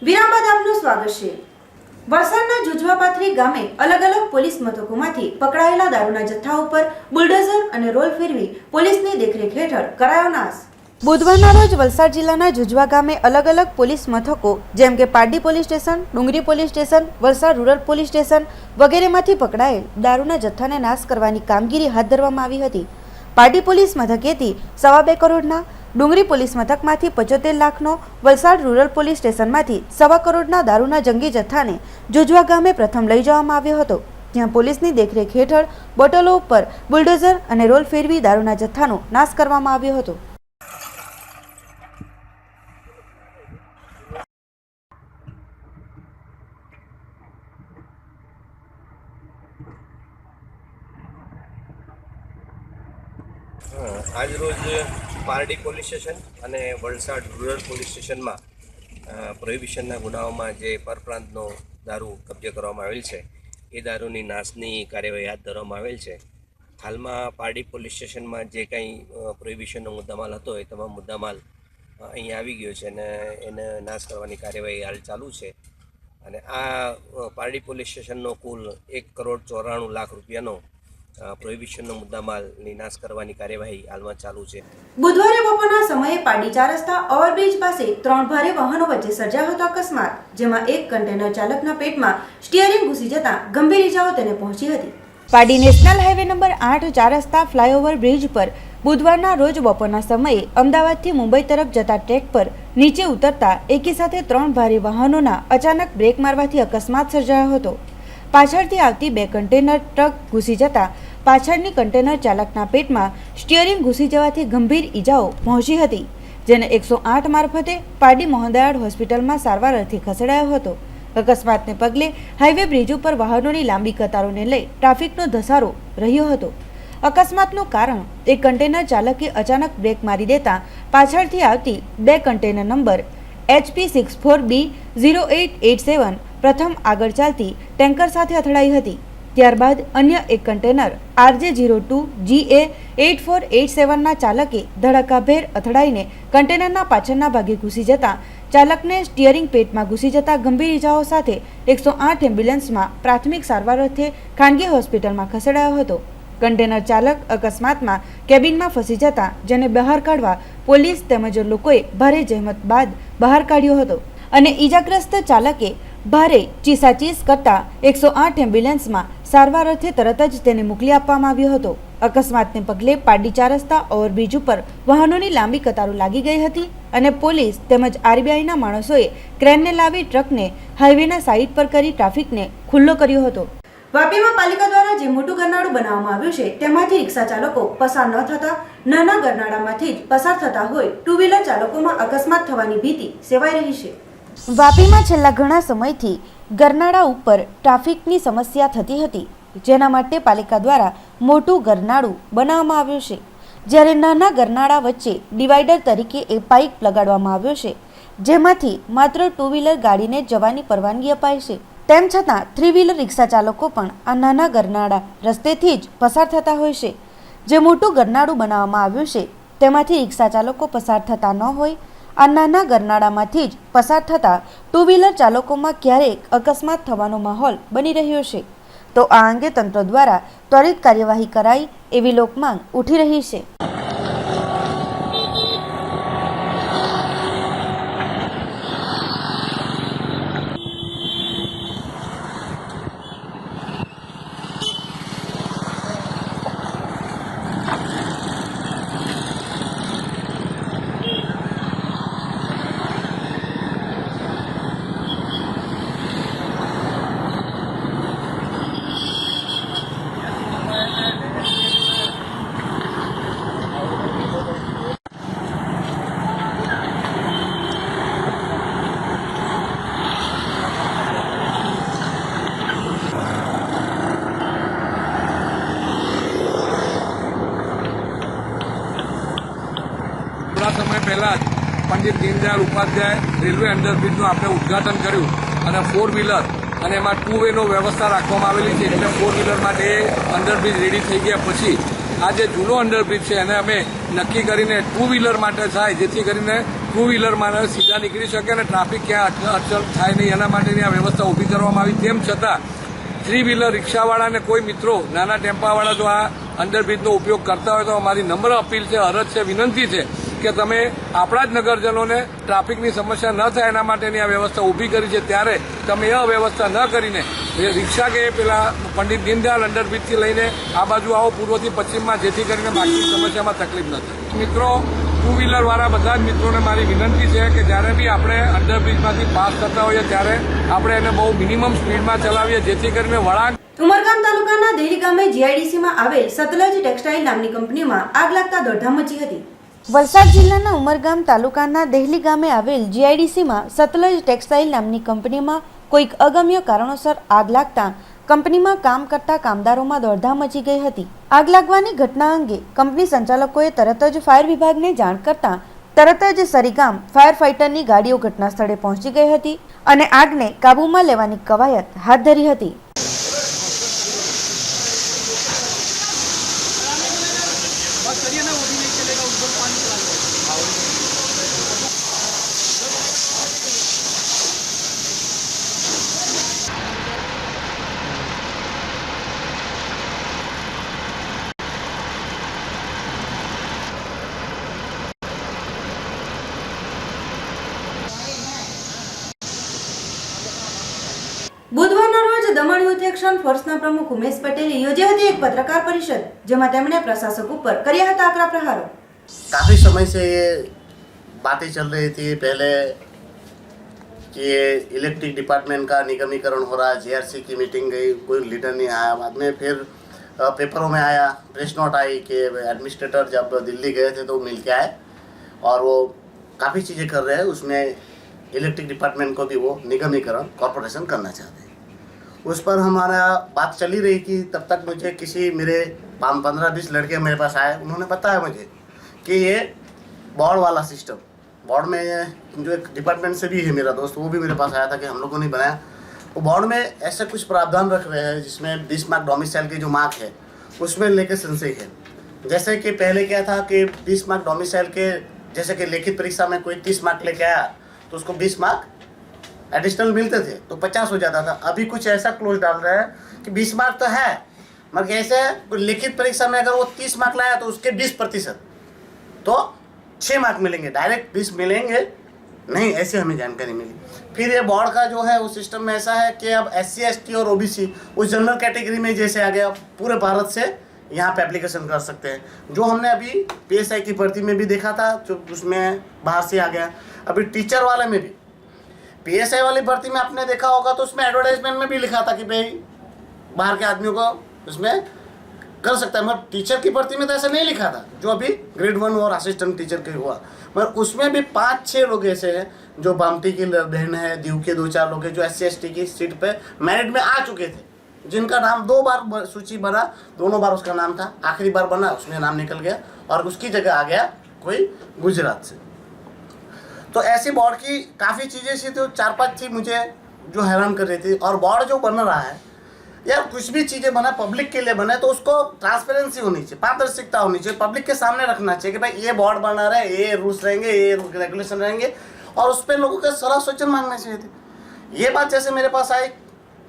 વિરામ બાદ આપનું સ્વાગત છે। વલસાડના જુજવાપાથરી ગામે અલગ અલગ પોલીસ મથકોમાંથી પકડાયેલા દારૂના જથ્થા ઉપર બુલડોઝર અને રોલ ફેરવી પોલીસની દેખરેખ હેઠળ કરાયો નાશ। બુધવારના રોજ વલસાડ જિલ્લાના જુજવા ગામે અલગ અલગ પોલીસ મથકો જેમ કે Pardi police station, Dungri police station, Valsad rural police station વગેરેમાંથી પકડાયેલ દારૂના જથ્થાને નાશ કરવાની કામગીરી હાથ ધરવામાં આવી હતી। પારડી પોલીસ મથકેથી 2.25 કરોડના, ડુંગરી પોલીસ મથકમાંથી 75 લાખનો, વલસાડ રૂરલ પોલીસ સ્ટેશનમાંથી 1.25 કરોડના દારૂના જંગી જથ્થાને જુજવા ગામે પ્રથમ લઈ જવામાં આવ્યો હતો। ત્યાં પોલીસની દેખરેખ હેઠળ બોટલો ઉપર બુલડોઝર અને રોલ ફેરવી દારૂના જથ્થાનો નાશ કરવામાં આવ્યો હતો। આજ રોજ પારડી પોલીસ સ્ટેશન અને વલસાડ રૂરલ પોલીસ સ્ટેશનમાં પ્રોહિબિશનના ગુનાઓમાં જે પરપ્રાંતનો દારૂ કબજે કરવામાં આવેલ છે એ દારૂની નાશની કાર્યવાહી હાથ ધરવામાં આવેલ છે। હાલમાં પારડી પોલીસ સ્ટેશનમાં જે કંઈ પ્રોહિબિશનનો મુદ્દામાલ હતો એ તમામ મુદ્દામાલ અહીં આવી ગયો છે અને એને નાશ કરવાની કાર્યવાહી હાલ ચાલુ છે। અને આ પારડી પોલીસ સ્ટેશનનો કુલ 1,94,00,000 રૂપિયાનો પ્રોહિબિશનનો મુદ્દામાલની નાશ કરવાની કાર્યવાહી હાલમાં ચાલુ છે। બુધવારે બપોરના સમયે પારડી 4 રસ્તા ઓવરબ્રિજ પાસે 3 ભારે વાહનો વચ્ચે સર્જાયો હતો અકસ્માત, જેમાં એક કન્ટેનર ચાલકના પેટમાં સ્ટીયરિંગ ઘૂસી જતા ગંભીર ઇજાઓ તેને પહોંચી હતી। પારડી નેશનલ હાઈવે નંબર 8 4 રસ્તા ફ્લાયઓવર બ્રિજ પર બુધવારના રોજ બપોરના સમયે અમદાવાદથી મુંબઈ તરફ જતા ટ્રેક પર નીચે ઉતરતા એકી સાથે 3 ભારે વાહનોના અચાનક બ્રેક મારવાથી અકસ્માત સર્જાયો હતો। પાછળથી આવતી 2 કન્ટેનર ટ્રક ઘૂસી જતા પાછળની કન્ટેનર ચાલકના પેટમાં સ્ટીયરિંગ ઘૂસી જવાથી ગંભીર ઈજાઓ પહોંચી હતી, જેને 108 મારફતે પારડી મોહનદયાળ હોસ્પિટલમાં સારવાર અર્થે ખસેડાયો હતો। અકસ્માતને પગલે હાઈવે બ્રિજ ઉપર વાહનોની લાંબી કતારોને લઈ ટ્રાફિકનો ધસારો રહ્યો હતો। અકસ્માતનું કારણ એક કન્ટેનર ચાલકે અચાનક બ્રેક મારી દેતા પાછળથી આવતી 2 કન્ટેનર નંબર HP64B0887 પ્રથમ આગળ ચાલતી ટેન્કર સાથે અથડાઈ હતી। ત્યારબાદ અન્ય એક કન્ટેનર RJ02GA8487ના ચાલકે ધડાકાભેર અથડાઈને કન્ટેનરના પાછળના ભાગે ઘૂસી જતા ચાલકને સ્ટીયરિંગ પેટમાં ઘૂસી જતા ગંભીર ઇજાઓ સાથે 108 એમ્બ્યુલન્સમાં પ્રાથમિક સારવાર અર્થે ખાનગી હોસ્પિટલમાં ખસેડાયો હતો। કન્ટેનર ચાલક અકસ્માતમાં કેબિનમાં ફસી જતા જેને બહાર કાઢવા પોલીસ તેમજ લોકોએ ભારે જહેમત બાદ બહાર કાઢ્યો હતો અને ઈજાગ્રસ્ત ચાલકે ભારે ચીસાચીસ કરતા 108 એમ્બ્યુલન્સમાં સારવાર અર્થે તરત જ તેને મોકલી આપવામાં આવ્યો હતો। અકસ્માતને પગલે પારડી 4 રસ્તા ઓવરબ્રિજ ઉપર વાહનોની લાંબી કતારો લાગી ગઈ હતી અને પોલીસ તેમજ RBIના માણસોએ ક્રેનને લાવી ટ્રકને હાઈવેના સાઈડ પર કરી ટ્રાફિકને ખુલ્લો કર્યો હતો। વાપીમાં પાલિકા દ્વારા જે મોટું ગરનાળું બનાવવામાં આવ્યું છે તેમાંથી રિક્ષા ચાલકો પસાર ન થતા નાના ગરનાળામાંથી જ પસાર થતા હોય ટુ વ્હીલર ચાલકોમાં અકસ્માત થવાની ભીતિ સેવાઈ રહી છે। વાપીમાં છેલ્લા ઘણા સમયથી ગરનાળા ઉપર ટ્રાફિકની સમસ્યા થતી હતી, જેના માટે પાલિકા દ્વારા મોટું ગરનાળું બનાવવામાં આવ્યું છે, જ્યારે નાના ગરનાળા વચ્ચે ડિવાઈડર તરીકે એક પાઇપ લગાડવામાં આવ્યો છે, જેમાંથી માત્ર 2 વ્હીલર ગાડીને જવાની પરવાનગી અપાય છે. તેમ છતાં 3 વ્હીલર રિક્ષા ચાલકો પણ આ નાના ગરનાળા રસ્તેથી જ પસાર થતા હોય છે. જે મોટું ગરનાળું બનાવવામાં આવ્યું છે તેમાંથી રિક્ષા ચાલકો પસાર થતા ન હોય. આ નાના ગરનાળામાંથી જ પસાર થતા 2 વ્હીલર ચાલકોમાં ક્યારેક અકસ્માત થવાનો માહોલ બની રહ્યો છે. તો આ અંગે તંત્ર દ્વારા ત્વરિત કાર્યવાહી કરાય એવી લોકમાંગ ઉઠી રહી છે. થોડા સમય પહેલા જ પંડિત દીનદયાળ ઉપાધ્યાય રેલવે અંડરબ્રિજનું આપણે ઉદ્ઘાટન કર્યું અને 4 વ્હીલર અને એમાં 2 વેનો વ્યવસ્થા રાખવામાં આવેલી છે. એટલે 4 વ્હીલર માટે અંડરબ્રિજ રેડી થઈ ગયા પછી આ જે જૂનો અંડરબ્રિજ છે એને અમે નક્કી કરીને 2 વ્હીલર માટે થાય, જેથી કરીને 2 વ્હીલરમાં સીધા નીકળી શકે અને ટ્રાફિક ક્યાં અડચણ થાય નહીં એના માટેની આ વ્યવસ્થા ઊભી કરવામાં આવી. તેમ છતાં 3 વ્હીલર રિક્ષાવાળા અને કોઈ મિત્રો નાના ટેમ્પાવાળા જો આ અંડરબ્રિજનો ઉપયોગ કરતા હોય તો અમારી નમ્ર અપીલ છે, અરજ છે, વિનંતી છે કે તમે આપણા જ નગરજનોને ટ્રાફિકની સમસ્યા ન થાય એના માટેની આ વ્યવસ્થા ઊભી કરી છે, ત્યારે તમે એ અવ્યવસ્થા ન કરીને રિક્ષા કે પેલા પંડિત દીનદયાળ અંડરબ્રિજથી લઈને આ બાજુ આવો પૂર્વથી પશ્ચિમમાં, જેથી કરીને બાકીની સમસ્યામાં તકલીફ ન થાય. મિત્રો, 2 વ્હીલરવાળા બધા જ મિત્રોને મારી વિનંતી છે કે જ્યારે બી આપણે અંડરબ્રિજમાંથી પાસ થતા હોઈએ ત્યારે આપણે એને બહુ મિનિમમ સ્પીડમાં ચલાવીએ, જેથી કરીને વળાંક. ઉમરગામ તાલુકાના દેહલી ગામે જીઆઈડીસીમાં આવેલ સતલજ ટેક્સટાઇલ નામની કંપનીમાં આગ લાગતા દોડધામ મચી હતી. વલસાડ જિલ્લાના ઉમરગામ તાલુકાના દેહલી ગામે આવેલ જીઆઈડીસીમાં સતલજ ટેક્સટાઇલ નામની કંપનીમાં કોઈક અગમ્ય કારણોસર આગ લાગતા કંપનીમાં કામ કરતા કામદારોમાં દોડધામ મચી ગઈ હતી. આગ લાગવાની ઘટના અંગે કંપની સંચાલકોએ તરત જ ફાયર વિભાગને જાણ કરતા તરત જ સરીગામ ફાયર ફાઇટરની ગાડીઓ ઘટના સ્થળે પહોંચી ગઈ હતી અને આગને કાબૂમાં લેવાની કવાયત હાથ ધરી હતી. બુધવારના રોજ દમણ યુથ એક્શન ફોર્સના પ્રમુખ ઉમેશ પટેલે યોજી હતી એક પત્રકાર પરિષદ, જેમાં તેમણે પ્રશાસક ઉપર કર્યા હતા આકરા પ્રહારો. काफ़ी समय से ये बातें चल रही थी पहले कि ये इलेक्ट्रिक डिपार्टमेंट का निगमीकरण हो रहा है, जीआरसी की मीटिंग गई, कोई लीडर नहीं आया. बाद में फिर पेपरों में आया, प्रेस नोट आई कि एडमिनिस्ट्रेटर जब दिल्ली गए थे तो मिल के आए और वो काफ़ी चीज़ें कर रहे हैं. उसमें इलेक्ट्रिक डिपार्टमेंट को भी वो निगमीकरण कॉरपोरेशन करना चाहते हैं. उस पर हमारा बात चली रही कि तब तक मुझे किसी मेरे 15-20 लड़के मेरे पास आए, उन्होंने बताया मुझे कि ये बोर्ड वाला सिस्टम, बोर्ड में जो एक डिपार्टमेंट से भी है मेरा दोस्त, वो भी मेरे पास आया था कि हम लोगों ने बनाया. वो बोर्ड में ऐसे कुछ प्रावधान रख रहे हैं जिसमें 20 मार्क डोमिसाइल की जो मार्क है उसमें लेके संशय है. जैसे कि पहले क्या था कि 20 मार्क डोमिसाइल के, जैसे कि लिखित परीक्षा में कोई 30 मार्क लेके आया तो उसको 20 मार्क एडिशनल मिलते थे तो 50 हो जाता था. अभी कुछ ऐसा क्लोज डाल रहा है कि 20 मार्क तो है मगर कैसे लिखित परीक्षा में अगर वो 30 मार्क लाया तो उसके 20% तो 6 मार्क मिलेंगे, डायरेक्ट 20 मिलेंगे नहीं, ऐसे हमें जानकारी मिली. फिर ये बोर्ड का जो है उस सिस्टम में ऐसा है कि अब SC ST और OBC उस जनरल कैटेगरी में जैसे आ गया, पूरे भारत से यहाँ पे एप्लीकेशन कर सकते हैं. जो हमने अभी PSI की भर्ती में भी देखा था जो उसमें बाहर से आ गया. अभी टीचर वाले में भी PSI वाली भर्ती में आपने देखा होगा तो उसमें एडवर्टाइजमेंट में भी लिखा था कि भाई बाहर के आदमियों को उसमें कर सकता है, मगर टीचर की भर्ती में तो ऐसा नहीं लिखा था जो अभी ग्रेड 1 और असिस्टेंट टीचर के हुआ, मगर उसमें भी 5-6 लोग ऐसे हैं जो बामती की बहन है, दीव के 2-4 लोग हैं जो SC/ST की सीट पे मेरिट में आ चुके थे, जिनका नाम 2 बार सूची बना, दोनों बार उसका नाम था, आखिरी बार बना उसमें नाम निकल गया और उसकी जगह आ गया कोई गुजरात से। तो ऐसी बोर्ड की काफ़ी चीज़ें सी तो 4-5 थी मुझे जो हैरान कर रही थी। और बोर्ड जो बन रहा है यार, कुछ भी चीज़ें बना पब्लिक के लिए बना है तो उसको ट्रांसपेरेंसी होनी चाहिए, पारदर्शिता होनी चाहिए, पब्लिक के सामने रखना चाहिए कि भाई ये बोर्ड बना रहा है, ये रूल्स रहेंगे, ये रेगुलेशन रहेंगे, और उस पर लोगों के सलाह सूचन मांगने चाहिए थे। ये बात जैसे मेरे पास आई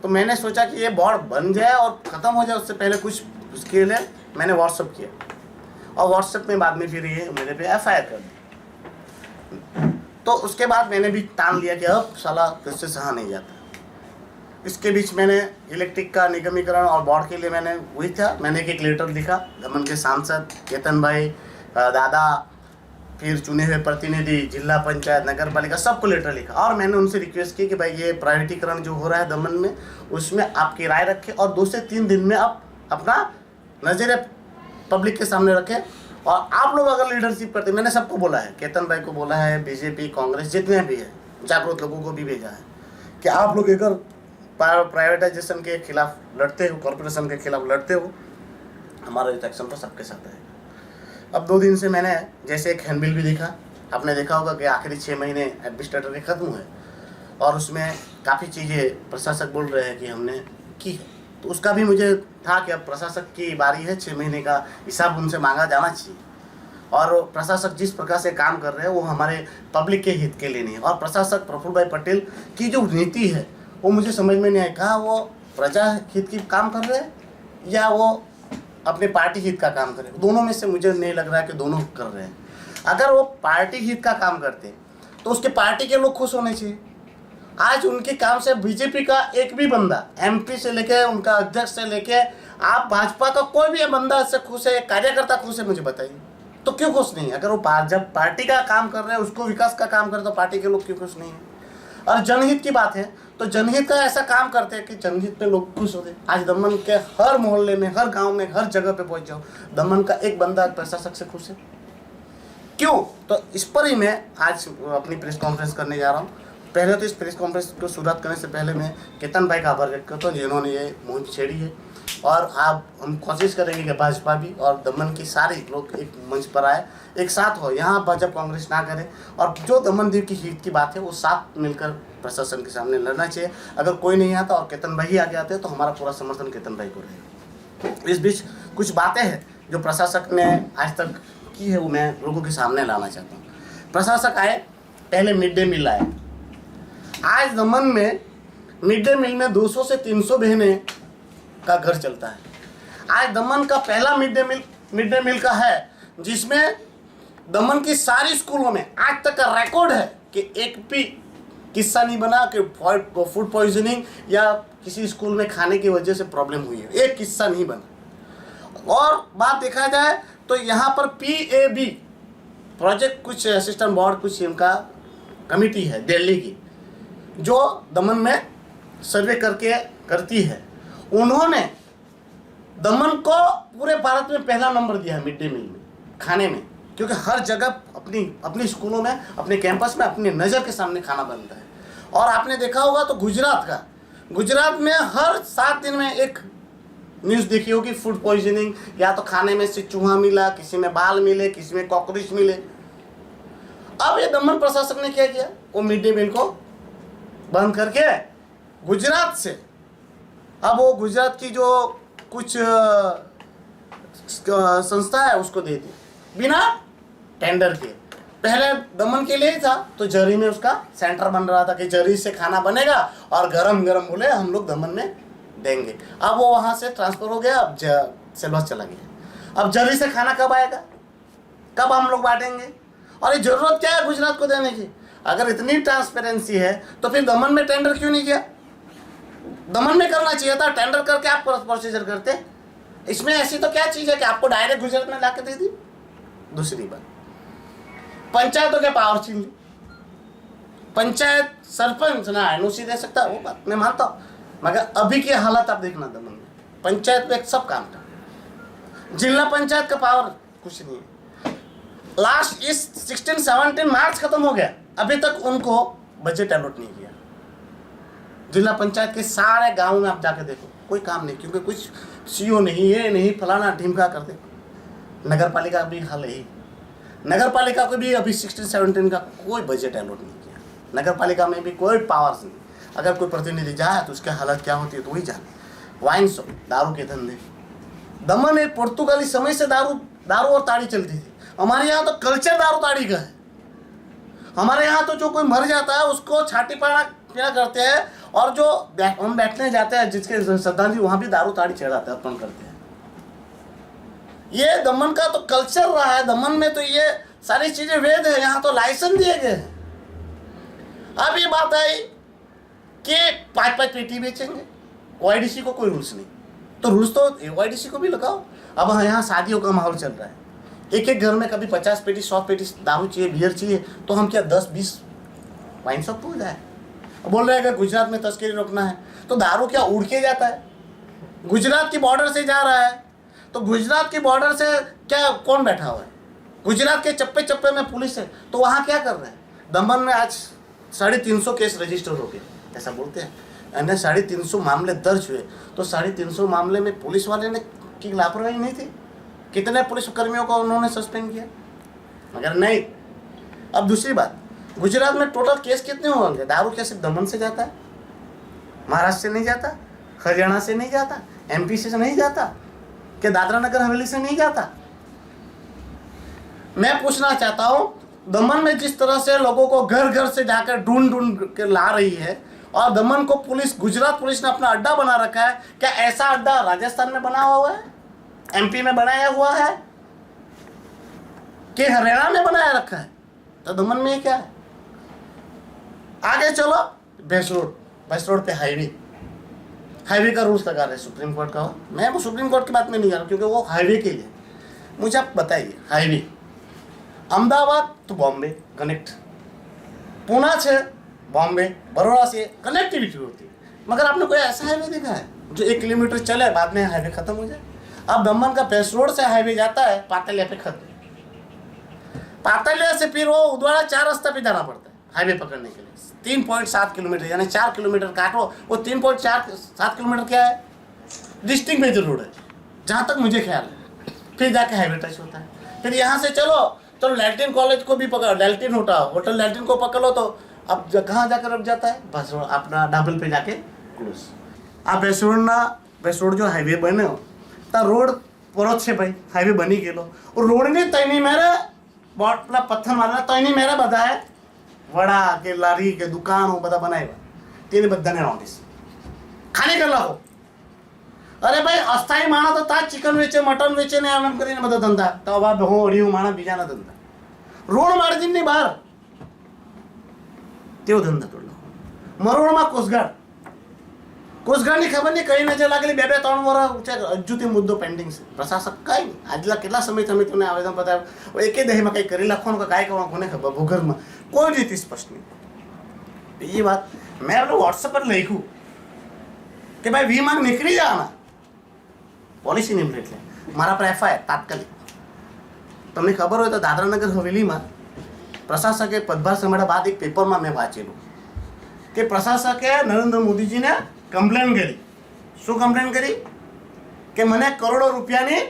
तो मैंने सोचा कि ये बोर्ड बन जाए और ख़त्म हो जाए, उससे पहले कुछ उसके लिए मैंने व्हाट्सअप किया और व्हाट्सएप में बाद में फिर ये मेरे पे FIR कर दी। तो उसके बाद मैंने भी ठान लिया कि अब साला फिर से सहा नहीं जाता। इसके बीच मैंने इलेक्ट्रिक का निगमीकरण और बोर्ड के लिए मैंने वही था, मैंने एक लेटर लिखा दमन के सांसद केतन भाई, दादा, फिर चुने हुए प्रतिनिधि, जिला पंचायत, नगर पालिका, सबको लेटर लिखा और मैंने उनसे रिक्वेस्ट की कि भाई ये प्राइवेटीकरण जो हो रहा है दमन में उसमें आपकी राय रखें और 2 से 3 दिन में आप अपना नज़रिया पब्लिक के सामने रखें। और आप लोग अगर लीडरशिप करते, मैंने सबको बोला है, केतन भाई को बोला है, BJP, कांग्रेस, जितने भी है, जागरूक लोगों को भी भेजा है कि आप लोग अगर प्राइवेटाइजेशन के खिलाफ लड़ते हो, कॉरपोरेशन के खिलाफ लड़ते हो, हमारा रिएक्शन तो सबके साथ है। अब 2 दिन से मैंने जैसे एक हैंडबिल भी देखा, आपने देखा होगा कि आखिरी 6 महीने एडमिनिस्ट्रेटर के ख़त्म हुए और उसमें काफ़ी चीज़ें प्रशासक बोल रहे हैं कि हमने की है, तो उसका भी मुझे था कि अब प्रशासक की बारी है, 6 महीने का हिसाब उनसे मांगा जाना चाहिए। और प्रशासक जिस प्रकार से काम कर रहे हैं वो हमारे पब्लिक के हित के लिए नहीं है। और प्रशासक प्रफुल्ल भाई पटेल की जो नीति है वो मुझे समझ में नहीं आया, कहा वो प्रजा हित की काम कर रहे हैं या वो अपने पार्टी हित का काम कर रहे हैं। दोनों में से मुझे नहीं लग रहा है कि दोनों कर रहे हैं। अगर वो पार्टी हित का काम करते तो उसके पार्टी के लोग खुश होने चाहिए। आज उनके काम से BJP का एक भी बंदा, MP से लेके उनका अध्यक्ष से लेके आप भाजपा का कोई भी बंदा इससे खुश है, कार्यकर्ता खुश है, मुझे बताइए तो क्यों खुश नहीं है? अगर वो जब पार्टी का काम कर रहे हैं, उसको विकास का काम कर रहे हैं, तो पार्टी के लोग क्यों खुश नहीं है? और जनहित की बात है तो जनहित का ऐसा काम करते हैं कि जनहित पे लोग खुश होते हैं। आज दमन के हर मोहल्ले में, हर गांव में, हर जगह पे पहुंच जाओ, दमन का एक बंदा प्रशासक से खुश है। क्यों? तो इस पर ही मैं आज अपनी प्रेस कॉन्फ्रेंस करने जा रहा हूँ। पहले तो इस प्रेस कॉन्फ्रेंस को शुरुआत करने से पहले मैं केतन भाई का आभार व्यक्त करता हूँ जिन्होंने ये मुहिम छेड़ी है। और आप हम कोशिश करेंगे कि भाजपा भी और दमन की सारे लोग एक मंच पर आए, एक साथ हो, यहाँ भाजपा कांग्रेस ना करे और जो दमन दीव की हित की बात है वो साथ मिलकर प्रशासन के सामने लड़ना चाहिए। अगर कोई नहीं आता और केतन भाई आगे आते हैं तो हमारा पूरा समर्थन केतन भाई को रहेगा। इस बीच कुछ बातें हैं जो प्रशासक ने आज तक की है वो मैं लोगों के सामने लाना चाहता हूँ। प्रशासक आए, पहले मिड डे मील आए। आज दमन में मिड डे मील में 200 से 300 बहनें का घर चलता है। आज दमन का पहला मिड डे मील का है जिसमें दमन की सारी स्कूलों में आज तक का रिकॉर्ड है कि एक भी किस्सा नहीं बना कि फूड पॉइजनिंग या किसी स्कूल में खाने की वजह से प्रॉब्लम हुई है, एक किस्सा नहीं बना। और बात देखा जाए तो यहाँ पर PAB प्रोजेक्ट कुछ असिस्टेंट बोर्ड कुछ इनका कमिटी है दिल्ली की जो दमन में सर्वे करती है। उन्होंने दमन को पूरे भारत में पहला नंबर दिया है मिड डे मील में खाने में, क्योंकि हर जगह अपनी स्कूलों में, अपने कैंपस में, अपनी नज़र के सामने खाना बनता है। और आपने देखा होगा तो गुजरात में हर 7 दिन में एक न्यूज़ देखी होगी फूड पॉइजनिंग, या तो खाने में से चूहा मिला, किसी में बाल मिले, किसी में कॉकरोच मिले। अब ये दमन प्रशासन ने क्या किया, वो मिड डे मील को बंद करके गुजरात से, अब वो गुजरात की जो कुछ संस्था है उसको दे दी बिना टेंडर के। पहले दमन के लिए ही था तो जरी में उसका सेंटर बन रहा था कि जरी से खाना बनेगा और गरम गरम बोले हम लोग दमन में देंगे। अब वो वहाँ से ट्रांसफ़र हो गया, अब सेलवास चला गया। अब जरी से खाना कब आएगा, कब हम लोग बांटेंगे? और ये ज़रूरत क्या है गुजरात को देने की? अगर इतनी ट्रांसपेरेंसी है तो फिर दमन में टेंडर क्यों नहीं किया? दमन में करना चाहिए था, टेंडर करके आप प्रोसीजर करते। इसमें ऐसी तो क्या चीज़ है कि आपको डायरेक्ट गुजरात में ला के दे दी? दूसरी बात, पंचायतों के पावर छीन ली। पंचायत सरपंच ना NOC दे सकता, वो बात मैं मानता हूँ, मगर अभी की हालत आप देखना दमन में पंचायत में एक सब काम था। जिला पंचायत का पावर कुछ नहीं है। लास्ट इस 16-17 मार्च खत्म हो गया, अभी तक उनको बजट अलॉट नहीं किया। जिला पंचायत के सारे गांव में आप जाके देखो, कोई काम नहीं, क्योंकि कुछ सीओ नहीं, ये नहीं, फलाना ढिमका करते। नगर पालिका भी हाल यही, नगर पालिका को भी अभी 16-17 का कोई बजट अलॉट नहीं किया। नगर पालिका में भी कोई पावर्स नहीं। अगर कोई प्रतिनिधि जाए तो उसकी हालत क्या होती है तो वही जाने। वाइन शॉप, दारू के धंधे, दमन एक पुर्तगाली समय से दारू और ताड़ी चलती थी। हमारे यहाँ तो कल्चर दारू ताड़ी का है। हमारे यहाँ तो जो कोई मर जाता है उसको छाती पीना करते हैं, और जो हम बैठने जाते हैं जिसके श्रद्धांजलि, वहाँ भी दारू ताड़ी चढ़ाते हैं, अर्पण करते हैं। ये दमन का तो कल्चर रहा है। दमन में तो ये सारी चीजें वेद है, यहाँ तो लाइसेंस दिए गए हैं। अब ये बात आई कि 5-5 पेटी बेचेंगे, ओआईडीसी को कोई रूल्स नहीं, तो रूल्स तो ओआईडीसी को भी लगाओ। अब यहाँ शादियों का माहौल चल रहा है, एक घर में कभी 50 पेटी 100 पेटी दारू चाहिए, बियर चाहिए, तो हम क्या 10-20 वाइन शॉप हो जाए। बोल रहे हैं अगर गुजरात में तस्करी रोकना है तो दारू क्या उड़ के जाता है? गुजरात की बॉर्डर से जा रहा है, तो गुजरात की बॉर्डर से क्या कौन बैठा हुआ है? गुजरात के चप्पे चप्पे में पुलिस है, तो वहाँ क्या कर रहे हैं? दमन में आज 350 केस रजिस्टर हो गए, ऐसा बोलते हैं, यानी 350 मामले दर्ज हुए। तो 350 मामले में पुलिस वाले ने की लापरवाही नहीं थी? कितने पुलिस कर्मियों को उन्होंने सस्पेंड किया? मगर नहीं। अब दूसरी बात, गुजरात में टोटल केस कितने होंगे? दारू क्या सिर्फ दमन से जाता है? महाराष्ट्र से नहीं जाता? हरियाणा से नहीं जाता? एमपी से नहीं जाता? क्या दादरा नगर हवेली से नहीं जाता? मैं पूछना चाहता हूं, दमन में जिस तरह से लोगों को घर घर से जाकर ढूंढ के ला रही है, और दमन को पुलिस, गुजरात पुलिस ने अपना अड्डा बना रखा है, क्या ऐसा अड्डा राजस्थान में बना हुआ है, एमपी में बनाया हुआ है, कि हरियाणा में बनाया रखा है? तो दमन में क्या है? आगे चलो, बेस रोड पे हाईवे का रूल्स लगा रहे सुप्रीम कोर्ट का। मैं वो सुप्रीम कोर्ट की बात में नहीं जा रहा, क्योंकि वो हाईवे के लिए। मुझे आप बताइए, हाईवे अहमदाबाद तो बॉम्बे कनेक्ट, पूना से बॉम्बे, बड़ौदा से कनेक्टिविटी होती है, मगर आपने कोई ऐसा हाईवे देखा है जो 1 किलोमीटर चले बाद में हाईवे खत्म हो जाए? अब दमन का बेस रोड से हाईवे जाता है पातलिया पे खत्म, पातलिया से फिर वो उदवाड़ा 4 रास्ता पे जाना पड़ता है हाईवे पकड़ने के लिए। 3.7 किलोमीटर, यानी 4 किलोमीटर काटो, वो 3.7 किलोमीटर क्या है? डिस्ट्रिक्ट मेजर रोड है जहाँ तक मुझे ख्याल है। फिर जाके हाईवे टच होता है। फिर यहाँ से चलो लैल्टिन कॉलेज को भी पकड़ो, लैल्टिन होटल लैल्टिन को पकड़ लो, तो अब कहाँ जाकर रुक जाता है? बस अपना डाबल पे जाके क्लोज। आप बेस रोड जो हाईवे बने हो, तो रोड परत से भाई हाईवे बनी गेलो, और रोड ने तैनी मेरे बहुत पत्थर मारना, तैनी मेरे बता है वड़ा के लारी के दुकान बधा बनाव्या, તેને બધાને નોટિસ ખાલી કરી નાખો। અરે ભાઈ અસ્થાયી માણસ તો તા ચિકન વેચે, મટન વેચે ને એમ કરીને બધા ધંધા, તો હવે બહુ અઢીયું માણસ બીજાના ધંધા, રોડ માર્જિનની બહાર તેવો ધંધા તોડ નાખો। મરોડમાં કોસ્ટગાર્ડની ખબર નહીં કઈ નજર લાગેલી, 2-3 વર્ષ હજુથી મુદ્દો પેન્ડિંગ છે। પ્રશાસક કાંઈ નહીં, આજલા કેટલા સમયથી અમે તમને આવેદન પતાવ્યું, એકે દહીમાં કંઈ કરી નાખવાનું કે કાંઈ કરવાનું કોને ખબર, ભૂગર્ભમાં કોઈ રીતે સ્પષ્ટ નહીં। બીજી વાત, મેં આપણે વોટ્સઅપ પર લખ્યું કે ભાઈ 20 માર્ક નીકળી જવાના, પોલિસી નહીં એટલે મારા પર એફઆઈઆર તાત્કાલિક। તમને ખબર હોય તો દાદરાનગર હવેલીમાં પ્રશાસકે પદભાર સંભાળ્યા બાદ એક પેપરમાં મેં વાંચેલું કે પ્રશાસકે નરેન્દ્ર મોદીજીને કમ્પ્લેન કરી। શું કમ્પ્લેન કરી? કે મને કરોડો રૂપિયાની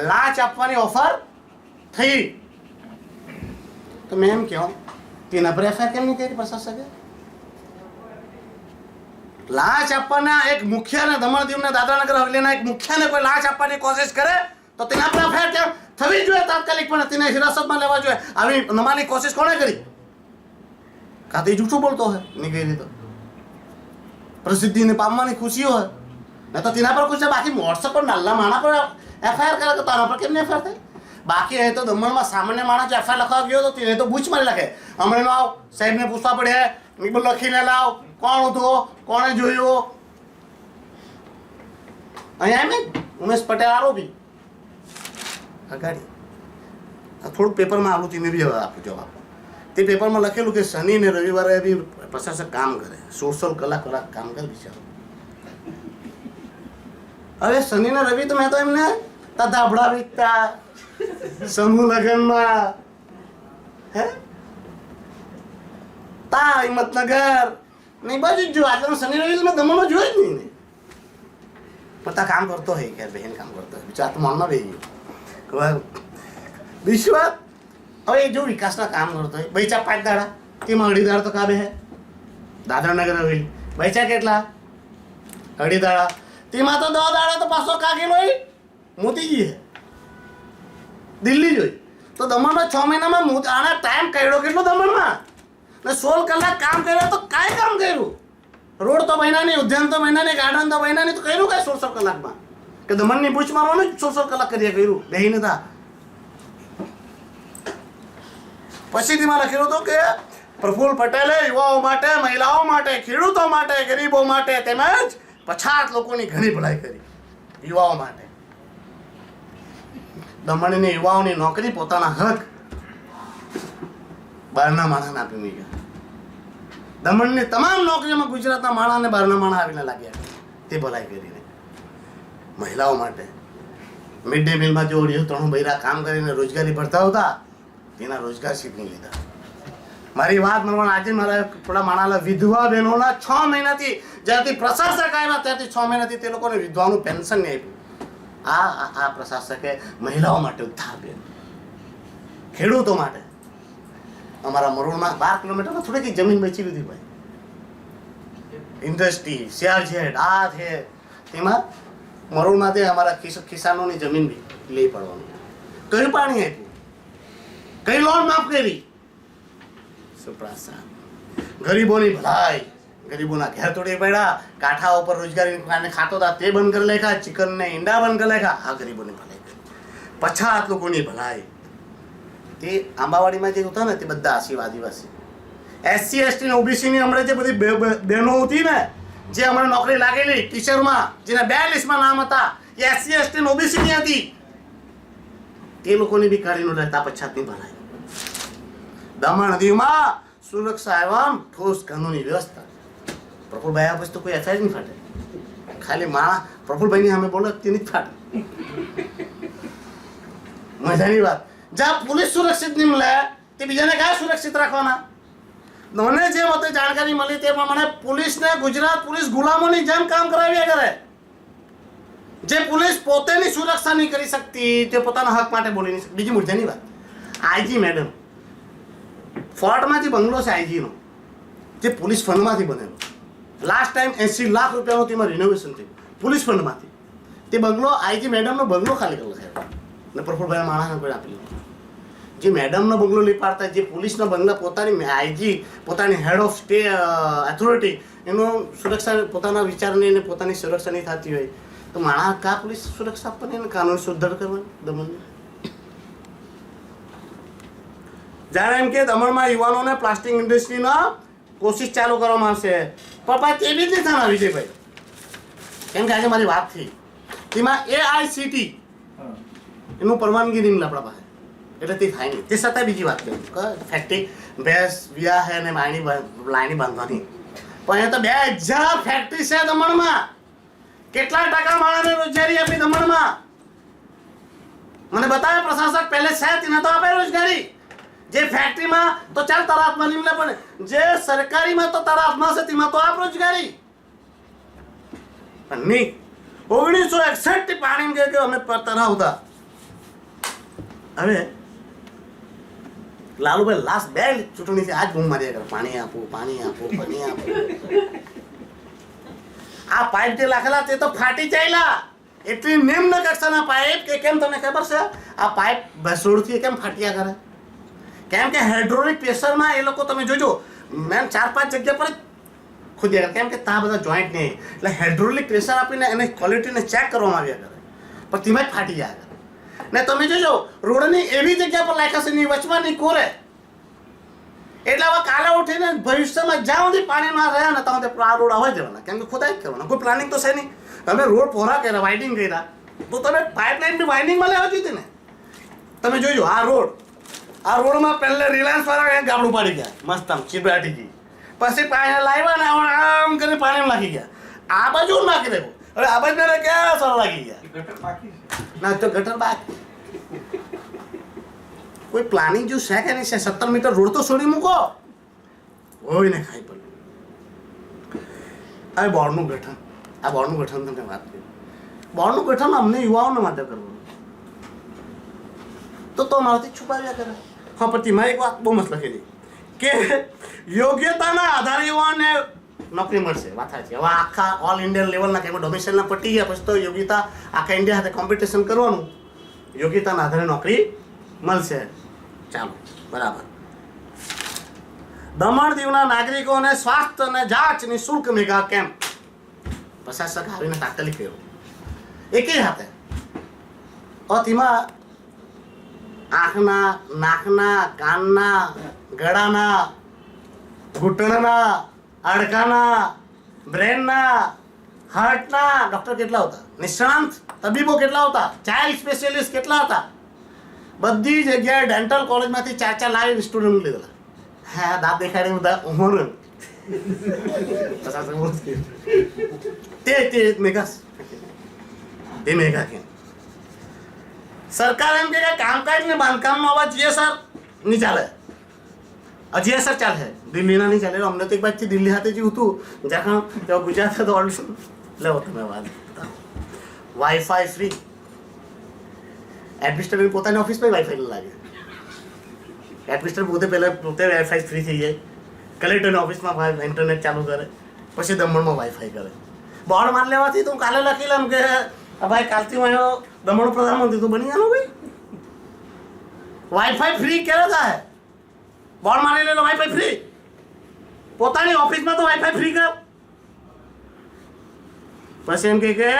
લાંચ આપવાની ઓફર થઈ। તો મેં એમ કહું કે એના પર એફઆઈઆર કેમ નહીં કરી પ્રશાસકે? લાંચ આપવાના એક મુખ્યને, દમણ દીવને દાદરાનગર હવેલીના એક મુખ્યને કોઈ લાંચ આપવાની કોશિશ કરે તો તેના પર એફઆઈઆર કેમ થવી જોઈએ તાત્કાલિક, પણ તેને હિરાસતમાં લેવા જોઈએ। આવી નમાની કોશિશ કોણે કરી? કાં તો એ જૂઠું બોલતો હોય એની ગઈ રીતે, પ્રસિદ્ધિને પામવાની ખુશી હોય ને, તો તેના પર ખુશ છે। બાકી વોટ્સઅપ પર નાલ્લા માણા પર એફઆઈઆર કરે તો તારા પર કેમ નહીં એફઆઈઆર થાય? બાકી એ તો દમણમાં સામાન્ય માણસ એફઆઈઆર લખવા ગયો તો તેને તો બૂચ મારી નાખે, હમણાં આવ સાહેબને પૂછવા પડે, લખીને લાવ, કોણ હતો, કોણે જોયું। અહીંયા એમ ઉમેશ પટેલ આરોપી અગાડી થોડુંક પેપરમાં આવું તેને બી આપું જવાબ। તે પેપરમાં લખેલું કે શનિ ને રવિવારે બી પ્રશાસક કામ કરે, 16 કલાક કામ કરે બિચારો। હવે શનિ ને રવિ તો મેં તો એમને તા ધાબળા વેચતા સમૂહ લગ્નમાં હે તા હિંમતનગર નહીં બાજુ જ જો આજનો શનિ રવિ મેં દમણમાં જોયો જ નહીં ને પતા કામ કરતો હોય કે બહેન કામ કરતો હોય બીજું આ તો મનમાં રહી ગયું બીજી વાત હવે એ જો વિકાસના કામ કરતો હોય બૈચા 5 દાડા તેમાં 2.5 દાડા તો કાબે હે દાદરાનગર હવેલી બૈચા કેટલા 2.5 દાડા તેમાં તો 10 દાડા તો પાછો કાગેલો હોય મોતીજી હે દિલ્હી જોઈ તો દમણમાં 6 મહિનામાં આના ટાઈમ કાઢ્યો કેટલો દમણમાં ને 16 કલાક કામ કર્યો તો કાંઈ કામ કર્યું રોડ તો બન્યા નહીં ઉદ્યાન તો બન્યા નહીં ગાર્ડન તો બન્યા નહીં તો કર્યું કાંઈ 16 કલાકમાં કે દમણની પૂછ મારવાનું જ 16 કલાક કરીએ કર્યું બેહીને તા પછીથી માં લખેલું હતું કે પ્રફુલ્લ પટેલે યુવાઓ માટે મહિલાઓ માટે ખેડૂતો માટે ગરીબો માટે તેમજ પછાત લોકોની ઘણી ભલાઈ કરી યુવાઓ માટે દમણની યુવાઓની નોકરી પોતાના હક બહારના માણસને આપી મૂક્યા દમણની તમામ નોકરીઓમાં ગુજરાતના માણસને બહારના માણસ આવીને લાગ્યા તે ભલાઈ કરીને મહિલાઓ માટે મિડ ડે મિલમાં જો 3 બૈરા કામ કરીને રોજગારી ભરતા હતા તેના રોજગાર શીખી લીધા મારી વાત માનવા આજે મારા થોડા માણાલા વિધવા બહેનોના 6 મહિનાથી જ્યાંથી પ્રશાસક આવ્યા ત્યાંથી 6 મહિનાથી તે લોકોને વિધવાનું પેન્શન નહીં આપ્યું આ પ્રશાસકે મહિલાઓ માટે ઉદ્ધાર બેન ખેડૂતો માટે અમારા મરોડમાં 12 કિલોમીટરમાં થોડીક જમીન વેચી લીધી ભાઈ ઇન્ડસ્ટ્રી શેરઝેડ આ છે તેમાં મરોડમાંથી અમારા કિસાનોની જમીન બી લઈ પડવાનું કયું પાણી આપ્યું કઈ લોન માફ કરી સુપ્રાસા ગરીબોની ભલાઈ ગરીબોના ઘેર તોડી પડ્યા કાંઠા ઉપર રોજગારી ખાતો હતા તે બંધ કરી લેખા ચિકન ને ઈંડા બંધ કરી લેખા આ ગરીબોની ભલાઈ પછાત લોકોની ભલાઈ તે આંબાવાડીમાં જે હતા ને તે બધા આદિવાસી SC ST ને OBC ની હમણાં જે બધી બહેનો હતી ને જે હમણાં નોકરી લાગેલી ટીચરમાં જેના 2 લિસ્ટમાં નામ હતા એ SC ST ને OBC ની હતી તે લોકોની બી કાઢીને રહેતા પછાતની ભલાઈ દમણ દીવમાં સુરક્ષા એવં ઠોસ કાનૂની વ્યવસ્થા પ્રફુલભાઈ આ વસ્તુ કોઈ FIR નહીં ફાટે ખાલી માણસ પ્રફુલભાઈની સામે બોલો તેની જ ફાટે મજાની વાત જ્યાં પોલીસ સુરક્ષિત નહીં મળે તે બીજાને ક્યાં સુરક્ષિત રાખવાના મને જે મતે જાણકારી મળી તે પ્રમાણે પોલીસને ગુજરાત પોલીસ ગુલામોની જેમ કામ કરાવ્યા કરે જે પોલીસ પોતેની સુરક્ષા નહીં કરી શકતી તે પોતાના હક માટે બોલી નહીં શકતી બીજી મુદ્દાની વાત IG મેડમ ફોર્ટમાં જે બંગલો છે IG નો જે પોલીસ ફંડમાંથી બનેલો લાસ્ટ ટાઈમ 80 લાખ રૂપિયાનું તેમાં રિનોવેશન થયું પોલીસ ફંડમાંથી તે બંગલો IG મેડમનો બંગલો ખાલી કરેલો છે ને પ્રફુલભાઈ માણસને કોઈ આપી લીધો જે મેડમનો બંગલો લઈ પાડતા જે પોલીસનો બંગલા પોતાની IG પોતાની હેડ ઓફ સ્ટે ઓથોરિટી એનો સુરક્ષા પોતાના વિચારની અને પોતાની સુરક્ષા નહીં થતી હોય તો માણસ કા પોલીસ સુરક્ષા આપવાની અને કાનૂન સુધાર કરવાની દમણની જ્યારે એમ કે દમણમાં યુવાનોને પ્લાસ્ટિક ઇન્ડસ્ટ્રીના કોશિશ ચાલુ કરવામાં આવશે પણ તે બી નહીં થવાના વિજયભાઈ કેમ કે આજે મારી વાત થઈ તેમાં AICT એનું પરવાનગી નહીં આપણા પાસે એટલે તે થાય નહીં તે છતાં બીજી વાત કરી ફેક્ટરી ભેંસ વિયા હે ને લાઈની બાંધવાની પણ અહીંયા તો 2000 ફેક્ટરી છે દમણમાં કેટલા ટકા માણસને રોજગારી આપી દમણમાં મને બતાવે પ્રશાસક પહેલે છે તેને તો આપે રોજગારી જે ફેક્ટરીમાં તો ચાલ તારા હાથમાં નહીં મળે પણ જે સરકારીમાં તો તારા હાથમાં છે તેમાં તો આપ રોજગારી પણ નહીં 1961 થી પાણી કે અમે તરાવતા હવે લાલુભાઈ લાસ્ટ 2 ચૂંટણીથી આજ બૂમ માર્યા કરે પાણી આપો પાણી આપો પાણી આપો આ પાઇપ જે લાખેલા તે તો ફાટી ચાલ્યા એટલી નિમ્ન કક્ષાના પાઇપ કે કેમ તમને ખબર છે આ પાઇપ ભસોડથી કેમ ફાટ્યા કરે કેમ કે હાઇડ્રોલિક પ્રેશરમાં એ લોકો તમે જોજો મેમ 4-5 જગ્યા પર ખોદ્યા કેમ કે ત્યાં બધા જોઈન્ટ નહીં એટલે હાઇડ્રોલિક પ્રેશર આપીને એને ક્વોલિટીને ચેક કરવામાં આવ્યા કરે પણ તેમાં જ ફાટી જાય કરે ને તમે જોજો રોડની એવી જગ્યા પર લાખ્યા છે ની વચમાં ની કોરે એટલે હવે કાલે ઉઠીને ભવિષ્યમાં જ્યાં સુધી પાણી ના રહ્યા ને ત્યાં સુધી આ રોડ આવવા જવાના કેમ કે ખોદાઈ જ કરવાના કોઈ પ્લાનિંગ તો છે નહીં તમે રોડ પહોળા કર્યા વાઇડિંગ કર્યા તો તમે પાઇપલાઇન બી વાઇડિંગમાં લેવા જોઈએ ને તમે જોજો આ રોડમાં પહેલે રિલાયન્સ વાળા ગાબડું પાડી ગયા મસ્ત આમ ચીપડાટી ગઈ પછી પાણી લાવ્યા ને આમ કરીને પાણીમાં નાખી ગયા આ બાજુ નાખી દેવું હવે આ બાજુ મેરે ક્યાં સર લાગી ગયા ના તો ગટર બાકી કોઈ પ્લાનિંગ જો છે કે નહીં છે 17 મીટર રોડ તો છોડી મૂકો હોય ને ખાઈ પડે આ બોર્ડનું ગઠન તમને વાત કરી બોર્ડનું ગઠન અમને યુવાઓને માટે કરવું તો મારાથી છુપાવ્યા કરે હા પછી મારે એક વાત બહુ મસ્ત લખેલી કે યોગ્યતાના આધારે યુવાને નોકરી મળશે વાત છે હવે આખા ઓલ ઇન્ડિયા લેવલના કે ડોમિસાઇલના પટી ગયા પછી તો યોગ્યતા આખા ઇન્ડિયા સાથે કોમ્પિટિશન કરવાનું યોગ્યતાના આધારે નોકરી મળશે ચાલો બરાબર દમણ દીવના નાગરિકોને સ્વાસ્થ્ય અને જાંચ નિઃશુલ્ક મેગા કેમ્પ પ્રશાસક આવીને તાત્કાલિક કર્યો એકે હાથે તેમાં આંખના નાકના કાનના ગળાના ઘૂંટણના હાડકાના બ્રેનના હાર્ટના ડૉક્ટર કેટલા હતા નિષ્ણાંત તબીબો કેટલા હતા ચાઇલ્ડ સ્પેશિયલિસ્ટ કેટલા હતા બધી જગ્યાએ ડેન્ટલ કોલેજમાંથી 4 લાઈવ સ્ટુડન્ટ લીધેલા હા દાંત દેખાડી બધા ઉમર તે મેગા કેમ સરકાર એમ કે કામકાજ ને બાંધકામનો અવાજ જીએસઆર નહીં ચાલે જીએસઆર ચાલે દિલ્હીના નહીં ચાલે અમને તો એક બાજુથી દિલ્હી હાથે જેવું હતું જ્યાં ત્યાં ગુજરાત તો ઓર્ડર લેવો તમે વાત વાઈફાઈ ફ્રી એડમિનિસ્ટ્રેટર પોતાની ઓફિસમાં વાઈફાઈ લાગે એડમિનિસ્ટ્રેટર પોતે વાઈફાઈ ફ્રી થઈ જાય કલેક્ટરની ઓફિસમાં ઇન્ટરનેટ ચાલુ કરે પછી દમણમાં વાઈફાઈ કરે બોર્ડ માર લેવાથી તો કાલે લખી લઉં કે ભાઈ કાલથી હું દમણ પ્રધાનમંત્રી તો બની ગયો ભાઈ વાઈફાઈ ફ્રી ક્યારે થાય બોર્ડ મારી લેલો વાઈફાઈ ફ્રી પોતાની ઓફિસમાં તો વાઈફાઈ ફ્રી કર પછી એમ કે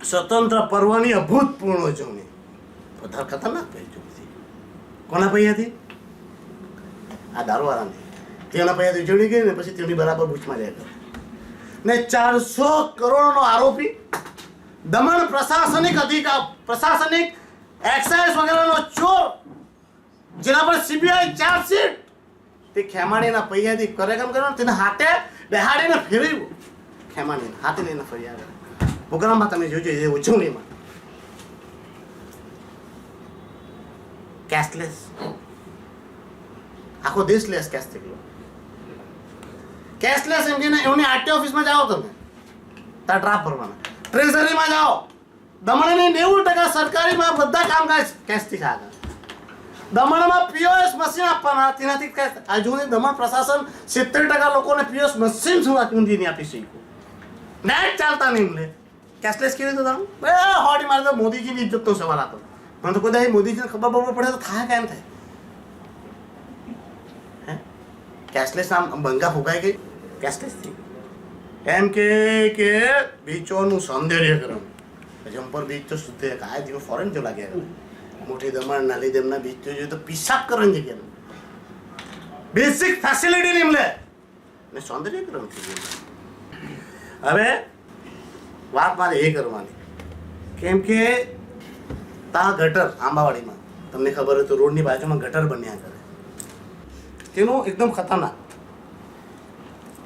સ્વતંત્ર પર્વની અભૂતપૂર્વ ઉજવણી વધારે ખતરનાક પૈકી કોના પૈયાથી આ દારૂવાળાની તેના પૈયાથી ઉજવણી ગઈ ને પછી તેની બરાબર બૂચ માર્યા કરે ને 400 કરોડનો આરોપી દમણ પ્રશાસનિક એક્સાઇઝ વગેરેનો ચોર જેના પર સીબીઆઈ ચાર્જશીટ તે ખેમાણીના પૈયાથી કરે કામ કરવાનું તેને હાથે બેહાડીને ફેરવ્યું ખેમાણીને હાથે લઈને ફર્યા કરે પ્રોગ્રામમાં તમે જોજો એ ઉજવણીમાં કેશલેસ આખો દેશ લેસ કેશ થઈ ગયો કેશલેસ એમ કે એમની આરટી ઓફિસમાં જાઓ તમે ત્યાં ડ્રાફ્ટ ભરવાના ટ્રેઝરીમાં જાઓ દમણની 90% સરકારીમાં બધા કામકાજ કેશથી થાય દમણમાં પીઓએસ મશીન આપવાના તેનાથી હજુ દમણ પ્રશાસન 70% લોકોને પીઓએસ મશીન સુધી નહીં આપી શક્યું નેટ ચાલતા નહીં મળે કેશલેસ કેવી રીતે તમે હોડી મારે તો મોદીજીની ઇજ્જતનો સવાલ હતો મને તો કદાચ મોદીજીને ખબર પડે તો થાય કેમ થાય કેશલેસ આમ ભંગા ફૂંકાઈ ગઈ કેશલેસ થઈ એમ કે બીચોનું સૌંદર્યકરણ જમ્પર બીચ તો શુદ્ધ કાય જેવો ફોરેન જો લાગ્યા મોટી દમણ નાલી ડેમના બીચ તો જોઈએ તો પિશાબ કરવાની જગ્યા બેસિક ફેસિલિટી નહીં મળે ને સૌંદર્યકરણ થઈ ગયું હવે વાત મારે એ કરવાની કેમ કે તા ગટર આંબાવાડીમાં તમને ખબર હોય તો રોડની બાજુમાં ગટર બન્યા કરે તેનું એકદમ ખતરનાક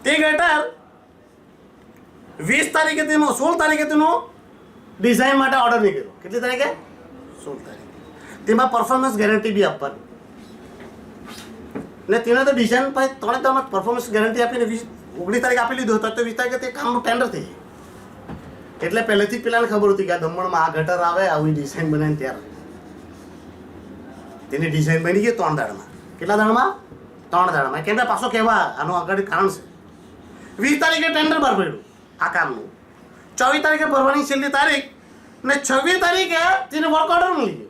તે ગટર 20 તારીખે તેનો 16 તારીખે તેનો ડિઝાઇન માટે ઓર્ડર નીકળ્યો કેટલી તારીખે 16 તારીખે તેમાં પરફોર્મન્સ ગેરંટી બી આપવાની ને તેને તો ડિઝાઇન પછી 3 તારીખમાં પરફોર્મન્સ ગેરંટી આપીને 19 તારીખ આપી લીધું તો 20 તારીખે તે કામનું ટેન્ડર થઈ જાય એટલે પહેલેથી પેલાને ખબર હતી કે આ દમણમાં આ ગટર આવે આવી ડિઝાઇન બનાવીને ત્યારે તેની ડિઝાઇન બની ગઈ 3 દાડામાં કેટલા દાડામાં 3 દાડામાં કેમ કે પાછો કહેવા આનું આગળ કારણ છે 20 તારીખે ટેન્ડર બહાર પડ્યું આ કામનું 24 તારીખે ભરવાની છેલ્લી તારીખ ને 26 તારીખે તેને વર્ક ઓર્ડર મળી ગયો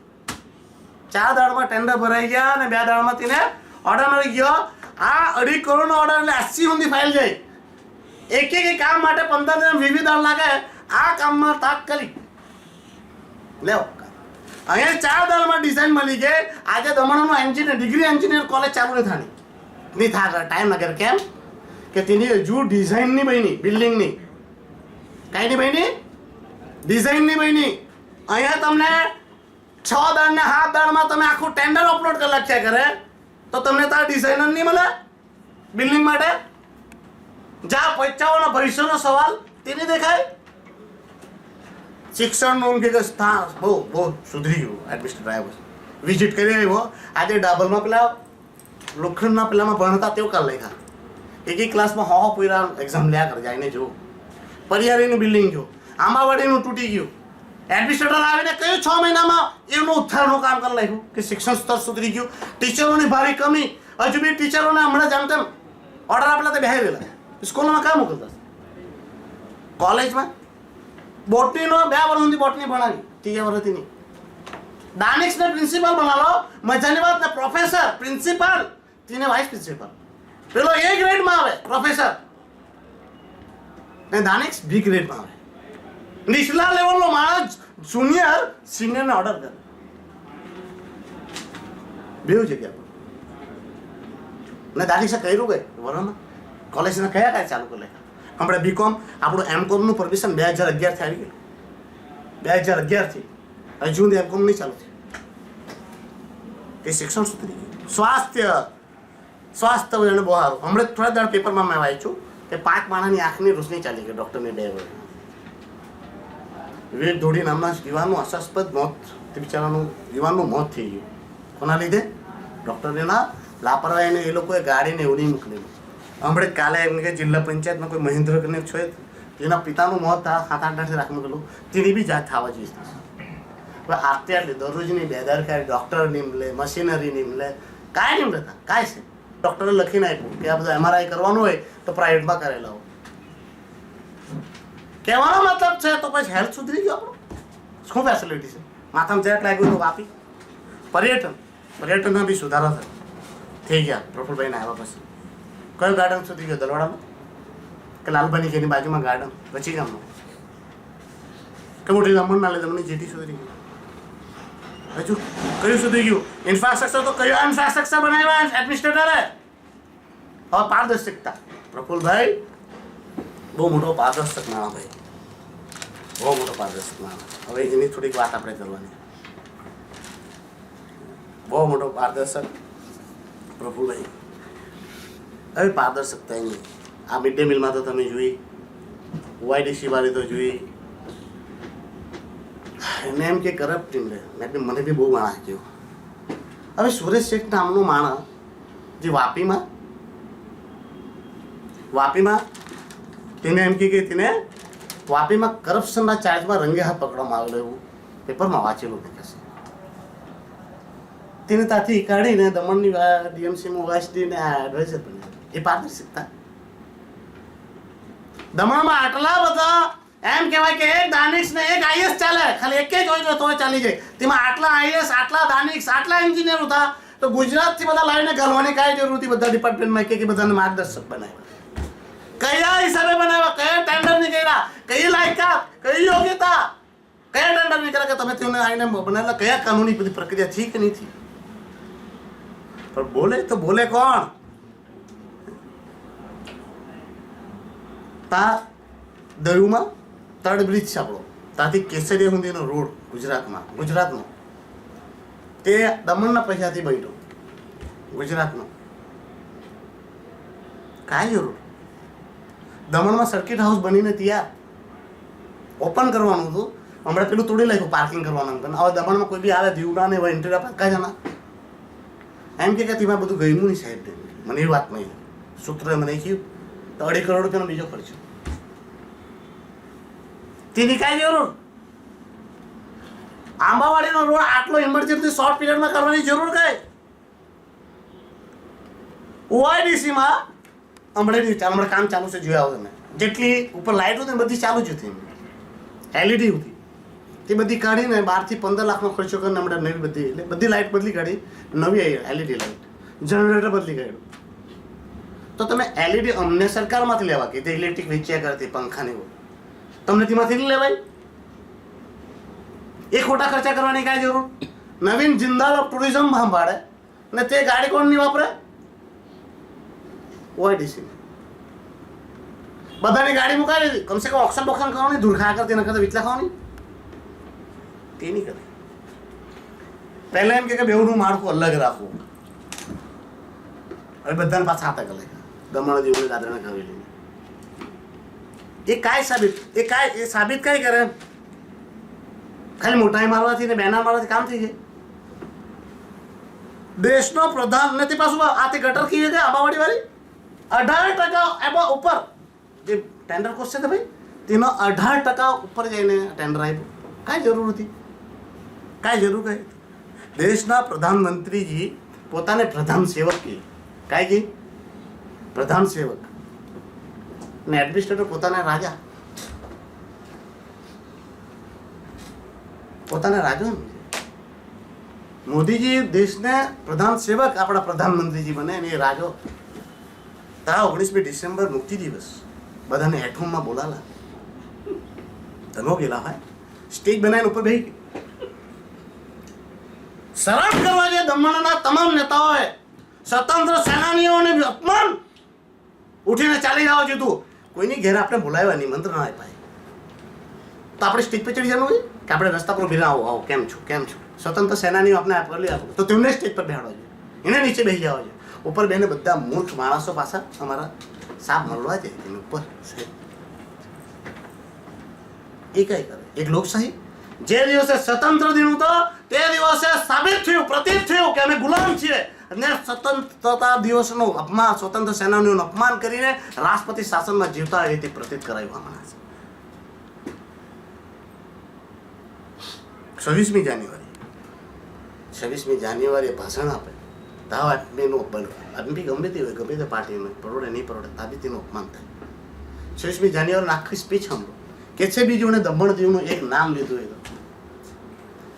4 દાડામાં ટેન્ડર ભરાઈ ગયા અને 2 દાડામાં તેને ઓર્ડર મળી ગયો આ 2.5 કરોડનો ઓર્ડર એટલે 80 સુધી ફાઇલ જાય એક કામ માટે 15 દિન 20 દાડ લાગે આ કામમાં તાત્કાલિક લેવો અહીંયા 4 દાડામાં ડિઝાઇન મળી ગઈ આજે દમણનો એન્જિનિયર ડિગ્રી એન્જિનિયર કોલેજ ચાલુ નહીં થાય ટાઈમ લાગે કેમ કે તેની હજુ ડિઝાઇનની બની બિલ્ડિંગની કાંઈ નહીં બની ડિઝાઇનની બની અહીંયા તમને 6 દાડ ને 7 દાડમાં તમે આખું ટેન્ડર અપલોડ કરી લખ્યા કરે તો તમને તાર ડિઝાઇનર નહીં મળે બિલ્ડિંગ માટે જા પૈસાઓનો ભવિષ્યનો સવાલ તે નહીં દેખાય શિક્ષણનું કે સ્થાન બહુ સુધરી ગયું. એડમિનિસ્ટ્રેટર આવ્યો, વિઝિટ કરી આવ્યો. આજે ડાબરમાં પેલા લોખંડના પેલામાં ભણતા તેઓ કાલ લખ્યા એક ક્લાસમાં હો પૂરા એક્ઝામ લ્યા કરે જાય ને જો પરિયારીનું બિલ્ડિંગ જો આંબાવાડીનું તૂટી ગયું. એડમિનિસ્ટ્રેટર આવીને કહ્યું 6 મહિનામાં એનું ઉદ્ધારનું કામ કરી નાખ્યું કે શિક્ષણ સ્તર સુધરી ગયું. ટીચરોની ભારી કમી, હજુ બી ટીચરોને હમણાં જાણ તેમ ઓર્ડર આપેલા તે બેહી રહેલા સ્કૂલમાં કામ મોકલતા. કોલેજમાં બોટનીનો 2 વર્ષ સુધી બોટની ભણાવી, 3 વર્ષથી નહીં. દાનિક્સને પ્રિન્સિપલ બનાવો, મજાની વાત ને પ્રોફેસર પ્રિન્સિપલ તેને વાઇસ પ્રિન્સિપલ. પેલો A ગ્રેડમાં આવે પ્રોફેસર ને દાનિક્સ B ગ્રેડમાં આવે. નીચલા લેવલનો માણસ જુનિયર સિનિયરને ઓર્ડર કરે. બેવ જગ્યા પર ને દાનિક્સે કર્યું કે વરમાં કોલેજના કયા ચાલુ કરી નાખ્યા. હમણાં બીકોમ આપણું એમકોમનું પરમિશન 2011 થી આવી ગયું. 2011 થી હજુ સુધી એમકોમ નહીં ચાલુ થયું. એ શિક્ષણ સુધરી ગયું. સ્વાસ્થ્ય એને બહુ સારું. હમણાં થોડા દાડ પેપરમાં મેં વાંચ્યું કે 5 માણસની આંખની રોશની ચાલી ગઈ ડૉક્ટરની 2 વર્ષ. વિવેક ધોડી નામના યુવાનનું આશાસ્પદ મોત, તે બિચારાનું યુવાનનું મોત થઈ ગયું. કોના લીધે? ડૉક્ટરના લાપરવાહીને. એ લોકોએ ગાડીને એવું નહીં મોકલેલું. હમણાં કાલે એમ કે જિલ્લા પંચાયતમાં કોઈ મહેન્દ્ર કરીને છે જેના પિતાનું મોત 7-8 રાખ મૂકેલું, તેની બી જાત થવા જોઈએ. હવે આટલી દરરોજની બેદરકારી, ડૉક્ટર નહીં મળે, મશીનરી નહીં મળે, કાંઈ નહીં મળતા. કાંઈ છે ડૉક્ટરે લખીને આપ્યું કે આ બધું MRI કરવાનું હોય તો પ્રાઇવેટમાં કરેલા હોય. કહેવાનો મતલબ છે તો પછી હેલ્થ સુધરી ગયો આપણું. શું ફેસિલિટી છે? માથામાં જેટ લાગ્યું તો વાપી. પર્યટનમાં બી સુધારો થઈ ગયા પ્રફુલભાઈને આવ્યા પછી. કયો ગાર્ડન સુધરી ગયો? દલવાડામાં કે લાલભાની ઘેરની બાજુમાં ગાર્ડન પછી ગામમાં કે મોટી દમણના લીધે મને જેટી સુધરી ગયું. હજુ કયું સુધરી ગયું? ઇન્ફ્રાસ્ટ્રક્ચર તો કયું ઇન્ફ્રાસ્ટ્રક્ચર બનાવ્યા એડમિનિસ્ટ્રેટરે? હવે પારદર્શકતા. પ્રફુલભાઈ બહુ મોટો પારદર્શક માણસ ભાઈ, બહુ મોટો પારદર્શક માણસ. હવે એની થોડીક વાત આપણે કરવાની. બહુ મોટો પારદર્શક પ્રફુલભાઈ. હવે પારદર્શકતા નહીં. આ મિડ ડે મિલમાં તો તમે જોઈ, OIDC વાળી તો જોઈ, એને એમ કે કરપ્ટ ટીમ લે. મને બી બહુ માણસ કહ્યું. હવે સુરેશ શેઠ નામનો માણસ જે વાપીમાં તેને એમ કે તેને વાપીમાં કરપ્શનના ચાર્જમાં રંગે હાથ પકડવામાં આવેલો એવું પેપરમાં વાંચેલું દેખાશે. તેને ત્યાંથી કાઢીને દમણની DMCમાં OSDને એડવાઇઝર બન્યા. એ પારદર્શકતા. દમણમાં આટલા બધા એમ કહેવાય કે એક દાનિશ ને એક IAS ચાલે, ખાલી એક જ હોય તો ચાલી જાય. તેમાં આટલા IAS, આટલા દાનિશ, આટલા એન્જિનિયર હતા તો ગુજરાતથી બધા લાવીને ગાલવાની કાંઈ જરૂર હતી? બધા ડિપાર્ટમેન્ટમાં કે બધાને માર્ગદર્શક બનાવ્યા. કયા હિસાબે બનાવ્યા? કયા ટેન્ડર નહીં કર્યા? કઈ લાયકાત, કઈ યોગ્યતા, કયા ટેન્ડર નહીં કર્યા કે તમે તેમને આવીને બનાવેલા? કયા કાનૂની બધી પ્રક્રિયા થઈ કે નહીં થઈ? પણ બોલે તો બોલે કોણ? તા દયુમાં તડ બ્રિજ છે આપણો, ત્યાંથી કેસરિયા સુધીનો રોડ ગુજરાતનો તે દમણના પૈસાથી બન્યો. ગુજરાતનો કાંઈ જરૂર? દમણમાં સર્કિટ હાઉસ બનીને ત્યાં ઓપન કરવાનું હતું. હમણાં પેલું તોડી નાખ્યું પાર્કિંગ કરવાનું. હવે દમણમાં કોઈ બી આવે દીવડા ને ઇન્ટરવ્યુ પાકા જણા એમ કે તેમાં બધું ગયું નહીં સાહેબ. મને એ વાત નહીં. સૂત્રે મને કહ્યું તો 2.5 કરોડ રૂપિયાનો બીજો ખર્ચો. તેની કાંઈ જરૂર? આંબાવાડીનો રોડ આટલો ઇમરજન્સી શોર્ટ પીરિયડમાં કરવાની જરૂર કઈ? OIDCમાં હમણાં કામ ચાલુ છે, જોયા તમે. જેટલી ઉપર લાઇટ હતી ને બધી ચાલુ જ હતી, LED હતી. તે બધી કાઢીને 12 થી 15 લાખનો ખર્ચો કરીને હમણાં નવી બધી લાઇટ બદલી કાઢી, નવી LED લાઇટ, જનરેટર બદલી કાઢ્યું. તો તમે LED અમને સરકારમાંથી લેવા કે તે ઇલેક્ટ્રિક વેચ્યા કરતી પંખાની, તમને તેમાંથી નહીં લેવાય? એ ખોટા ખર્ચા કરવાની કાંઈ જરૂર? નવીન જિંદાલ ટુરિઝમ સંભાળે ને તે ગાડી કોણ નહીં વાપરે? OIDC. બધાની ગાડી મુકાવી દીધી. કમસે કમ ઓક્શન બોક્શન ખાવાની, ધૂળ ખાયા કરતી, એના કરતા વિચલા ખાવાની તે નહીં કરે. પહેલા એમ કે બેવનું માળખું અલગ રાખવું. હવે બધાને પાછા હાથે કરે. દમણ જેવું દાદરાને ખાવી લઈને એ સાબિત કાંઈ કરે? ખાલી મોટાઈ મારવાથી ને બેના મારવાથી કામ થઈ જાય? દેશનો પ્રધાન નથી પાછું આ તે ગટર કી છે આબાવાડી વાળી 18% એબો ઉપર જે ટેન્ડર કોસ્ટ છે ભાઈ તેનો 18% ઉપર જઈને ટેન્ડર આપ્યું. કાંઈ જરૂર હતી, કાંઈ જરૂર કઈ? દેશના પ્રધાનમંત્રીજી પોતાને પ્રધાન સેવક કહે. કાંઈ કહે? પ્રધાન સેવક ને એડમિનિસ્ટ્રેટર પોતાના રાજા, પોતાના રાજા. મોદીજી દેશને પ્રધાન સેવક આપણા પ્રધાનમંત્રીજી બને અને એ રાજો. તા 19મી ડિસેમ્બર મુક્તિ દિવસ બધાને હેઠુમમાં બોલાલા, ધનો ગયેલા હોય સ્ટેજ બનાવીને ઉપર બેસી શરાબ કરવા જે દમણના તમામ નેતાઓએ સ્વતંત્ર સેનાનીઓને અપમાન ઉઠીને ચાલી જાવ છે. કોઈની ઘેર આપણે બોલાવ્યા નિમંત્રણ આપ્યા તો આપણે સ્ટેજ પર ચડી જવાનું હોય કે આપણે રસ્તા પર ભીના આવો આવો કેમ છો કેમ છો? સ્વતંત્ર સેનાનીઓ આપણે આપેલી આપો તો તેમને સ્ટેજ પર બેહાડવા જોઈએ, એને નીચે બેસી જવા જોઈએ. ઉપર બેને બધા મૂર્ખ માણસો પાછા અમારા સાપ મળવા જાય એની ઉપર. એ કઈ કરે? એક લોકશાહી જે દિવસે સ્વતંત્ર દિન હતો તે દિવસે સાબિત થયું, પ્રતીત થયું કે અમે ગુલામ છીએ. અને સ્વતંત્રતા દિવસનો અપમાન, સ્વતંત્ર સેનાનીઓનું અપમાન કરીને રાષ્ટ્રપતિ શાસનમાં જીવતા એ રીતે પ્રતીત કરાવવામાં આવે છે. 26મી જાન્યુઆરીએ ભાષણ આપે તાવ આદમીનું આદમી ગમે તે હોય, ગમે તે પાર્ટીનું પરોડે નહીં પરોડે તાબી તેનું અપમાન થાય. 26મી જાન્યુઆરીની આખી સ્પીચ સાંભળો. કેથે બી જોને દમણ દીવનું એક નામ લીધું હોય તો,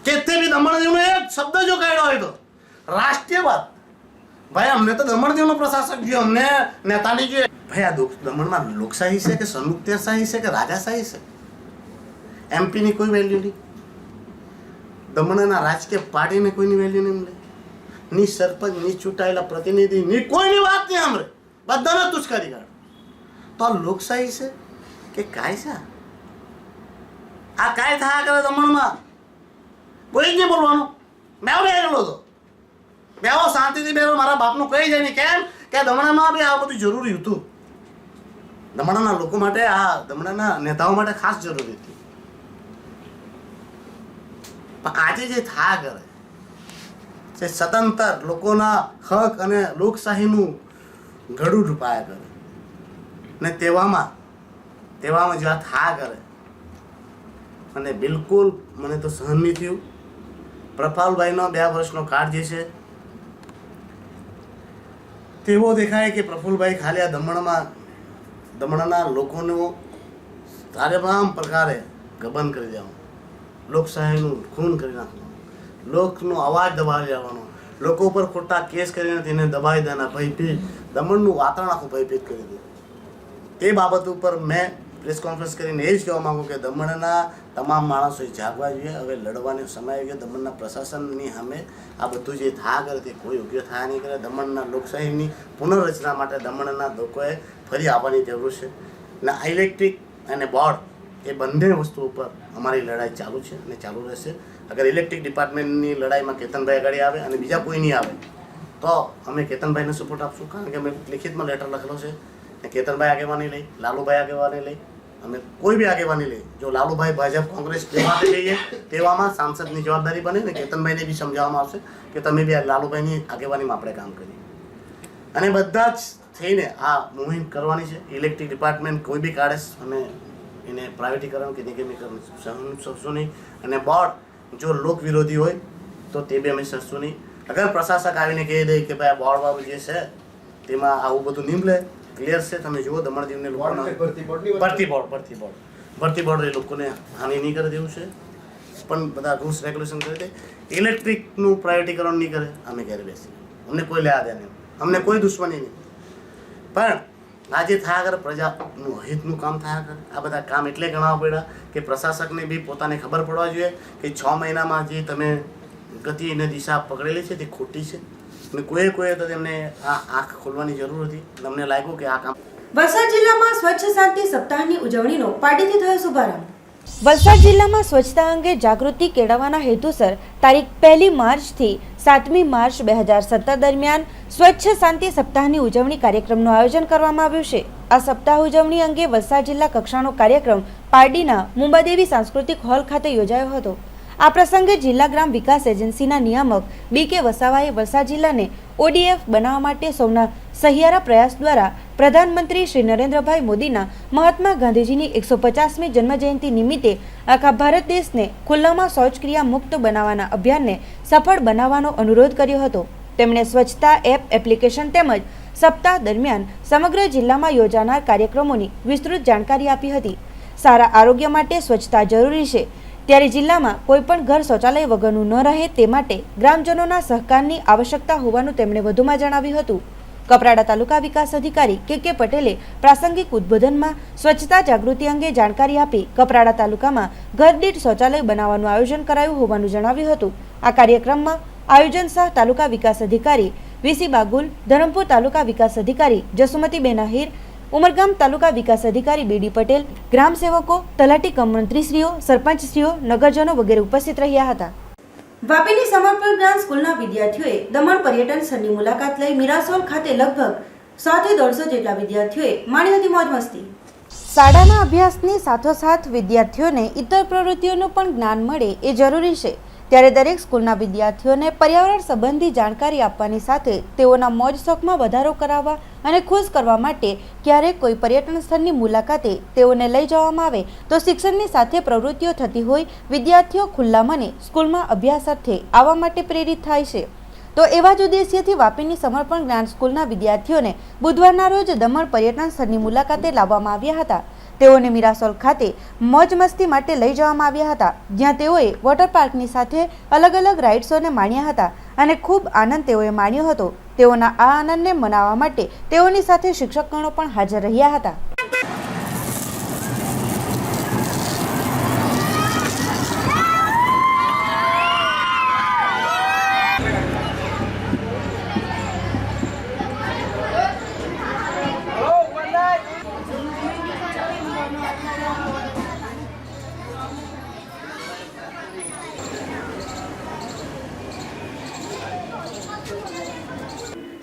કેથે બી દમણ દીવનો એક શબ્દ જો કાઢ્યો હોય તો રાષ્ટ્રીય વાત. ભાઈ અમને તો દમણ દીવનો પ્રશાસક જોઈએ, અમને નેતાની જોઈએ. ભાઈ આ દમણમાં લોકશાહી છે કે સંયુક્તશાહી છે કે રાજાશાહી છે? એમપીની કોઈ વેલ્યુ નહીં, દમણના રાજકીય પાર્ટીને કોઈની વેલ્યુ નહીં મળે, ની સરપંચ ની ચૂંટાયેલા પ્રતિનિધિ ની કોઈની વાત નહીં સાંભળે, બધાને તુષ્કારી કાઢે. તો આ લોકશાહી છે કે કાંઈ છે? આ કાંઈ થયા કરે દમણમાં? કોઈ જ નહીં બોલવાનું. મેં બેઠેલો હતો, બેહો શાંતિથી બેહો, મારા બાપનું કહી જાય નહીં. કેમ કે દમણામાં બી આ બધું જરૂરી હતું. દમણના લોકો માટે, આ દમણના નેતાઓ માટે ખાસ જરૂરી હતી. પણ આજે જે થયા કરે છે સ્વતંત્ર લોકોના હક અને લોકશાહીનું ગળું ડૂબાયા કરે ને તેવામાં જો આ થયા કરે અને બિલકુલ મને તો સહન નહીં થયું. પ્રફુલભાઈનો 2 વર્ષનો કાર્ડ જે છે તેવો દેખાય કે પ્રફુલભાઈ ખાલી આ દમણના લોકોનો તમામ પ્રકારે ગબન કરી દેવાનું, લોકશાહીનું ખૂન કરી નાખવાનું, લોકનો અવાજ દબાવી દેવાનો, લોકો ઉપર ખોટા કેસ કરીને તેને દબાવી દેવાના, ભયભીત દમણનું વાતાવરણ આખું ભયભીત કરી દીધું. તે બાબત ઉપર મેં પ્રેસ કોન્ફરન્સ કરીને એ જ કહેવા માગું કે દમણના તમામ માણસોએ જાગવા જોઈએ. હવે લડવાનો સમય આવી ગયો. દમણના પ્રશાસનની સામે આ બધું જે થયા કરે તે કોઈ યોગ્ય થયા નહીં કરે. દમણના લોકશાહીની પુનર્રચના માટે દમણના લોકોએ ફરી આવવાની જરૂર છે. ને ઇલેક્ટ્રિક અને બોર્ડ એ બંને વસ્તુ ઉપર અમારી લડાઈ ચાલુ છે અને ચાલુ રહેશે. અગર ઇલેક્ટ્રિક ડિપાર્ટમેન્ટની લડાઈમાં કેતનભાઈ આગળ આવે અને બીજા કોઈ નહીં આવે તો અમે કેતનભાઈને સપોર્ટ આપશું. કારણ કે અમે લિખિતમાં લેટર લખેલો છે ને કેતનભાઈ આગેવાની લઈ, લાલુભાઈ આગેવાની લઈ, અમે કોઈ બી આગેવાની લઈ. જો લાલુભાઈ ભાજપ કોંગ્રેસ જેમાં જઈએ તેવામાં સાંસદની જવાબદારી બને ને કેતનભાઈને બી સમજાવવામાં આવશે કે તમે બી લાલુભાઈની આગેવાનીમાં આપણે કામ કરીએ અને બધા જ થઈને આ મુહિમ કરવાની છે. ઇલેક્ટ્રિક ડિપાર્ટમેન્ટ કોઈ બી કાઢે અમે એને પ્રાઇવેટીકરણ કે નિગમીકરણ સહશું નહીં. અને બોર્ડ જો લોક વિરોધી હોય તો તે બી અમે સહશું નહીં. અગર પ્રશાસક આવીને કહી દે કે ભાઈ આ બોર્ડ બાબુ જે છે તેમાં આવું બધું નહીં લે, ક્લિયર છે. તમે જુઓ દમણ દીવને લોકોના ભરતી બોર્ડ એ લોકોને હાનિ નહીં કરે દેવું છે, પણ બધા રૂલ્સ રેગ્યુલેશન કરી દે. ઇલેક્ટ્રિકનું પ્રાઇવેટીકરણ નહીં કરે, અમે ઘરે બેસી, અમને કોઈ લેવા દે નહીં, અમને કોઈ દુશ્મની નહીં. પણ આજે થયા કરે પ્રજાનું હિતનું કામ થયા કરે. આ બધા કામ એટલે ગણાવવા પડ્યા કે પ્રશાસકને બી પોતાને ખબર પડવા જોઈએ કે 6 મહિનામાં જે તમે ગતિ અને દિશા પકડેલી છે તે ખોટી છે અને કોઈએ તો તેમને આ આંખ ખોલવાની જરૂર હતી. અમને લાગ્યું કે આ કામ. વલસાડ જિલ્લામાં સ્વચ્છ શાંતિ સપ્તાહની ઉજવણીનો પાર્ટીથી થયો શુભારંભ. વલસાડ જિલ્લામાં સ્વચ્છતા અંગે જાગૃતિ કેળવવાના હેતુસર તારીખ 1 માર્ચથી 7મી માર્ચ 2017 દરમિયાન સ્વચ્છ શાંતિ સપ્તાહની ઉજવણી કાર્યક્રમનું આયોજન કરવામાં આવ્યું છે. આ સપ્તાહ ઉજવણી અંગે વલસાડ જિલ્લા કક્ષાનો કાર્યક્રમ પારડીના મુંબાદેવી સાંસ્કૃતિક હોલ ખાતે યોજાયો હતો. આ પ્રસંગે જિલ્લા ગ્રામ વિકાસ એજન્સીના નિયામક BK વસાવાએ વલસાડ જિલ્લાને ODF બનાવવા માટે સૌના સહિયારા પ્રયાસ દ્વારા પ્રધાનમંત્રી શ્રી નરેન્દ્રભાઈ મોદીના મહાત્મા ગાંધીજીની 150મી જન્મજયંતિ નિમિત્તે આખા ભારત દેશને ખુલ્લામાં શૌચક્રિયા મુક્ત બનાવવાના અભિયાનને સફળ બનાવવાનો અનુરોધ કર્યો હતો. તેમણે સ્વચ્છતા એપ્લિકેશન તેમજ સપ્તાહ દરમિયાન સમગ્ર જિલ્લામાં યોજાનાર કાર્યક્રમોની વિસ્તૃત જાણકારી આપી હતી. સારા આરોગ્ય માટે સ્વચ્છતા જરૂરી છે, ત્યારે જિલ્લામાં કોઈ પણ ઘર શૌચાલય વગરનું ન રહે તે માટે ગ્રામજનોના સહકારની આવશ્યકતા હોવાનું તેમણે વધુમાં જણાવ્યું હતું. કપરાડા તાલુકા વિકાસ અધિકારી KK પટેલે પ્રાસંગિક ઉદ્બોધનમાં સ્વચ્છતા જાગૃતિ અંગે જાણકારી આપી કપરાડા તાલુકામાં ઘર દીઠ શૌચાલય બનાવવાનું આયોજન કરાયું હોવાનું જણાવ્યું હતું. આ કાર્યક્રમમાં આયોજન સહ તાલુકા વિકાસ અધિકારી VC બાગુલ, ધરમપુર તાલુકા વિકાસ અધિકારી જસુમતીબેન આહિર, ઉમરગામ તાલુકા વિકાસ અધિકારી BD પટેલ, ગ્રામ સેવકો, તલાટી કમ મંત્રીશ્રીઓ, સરપંચશ્રીઓ, નગરજનો વગેરે ઉપસ્થિત રહ્યા હતા. વાપીની સમર્પણ જ્ઞાન સ્કૂલના વિદ્યાર્થીઓએ દમણ પર્યટન સ્થળની મુલાકાત લઈ મીરાસોલ ખાતે લગભગ 100 થી 150 જેટલા વિદ્યાર્થીઓએ માણી હતી મોજ મસ્તી. શાળાના અભ્યાસની સાથોસાથ વિદ્યાર્થીઓને ઇતર પ્રવૃત્તિઓનું પણ જ્ઞાન મળે એ જરૂરી છે, ત્યારે દરેક સ્કૂલના વિદ્યાર્થીઓને પર્યાવરણ સંબંધી જાણકારી આપવાની સાથે તેઓના મોજ શોખમાં વધારો કરાવવા અને ખુશ કરવા માટે ક્યારેક કોઈ પર્યટન સ્થળની મુલાકાતે તેઓને લઈ જવામાં આવે તો શિક્ષણની સાથે પ્રવૃત્તિઓ થતી હોય વિદ્યાર્થીઓ ખુલ્લા મને સ્કૂલમાં અભ્યાસ અર્થે આવવા માટે પ્રેરિત થાય છે. તો એવા જ ઉદ્દેશ્યથી વાપીની સમર્પણ જ્ઞાન સ્કૂલના વિદ્યાર્થીઓને બુધવારના રોજ દમણ પર્યટન સ્થળની મુલાકાતે લાવવામાં આવ્યા હતા. તેઓને મીરાસોલ ખાતે મોજ મસ્તી માટે લઈ જવામાં આવ્યા હતા, જ્યાં તેઓએ વોટર પાર્કની સાથે અલગ અલગ રાઇડ્સોને માણ્યા હતા અને ખૂબ આનંદ તેઓએ માણ્યો હતો. તેઓના આ આનંદને મનાવવા માટે તેઓની સાથે શિક્ષકગણો પણ હાજર રહ્યા હતા.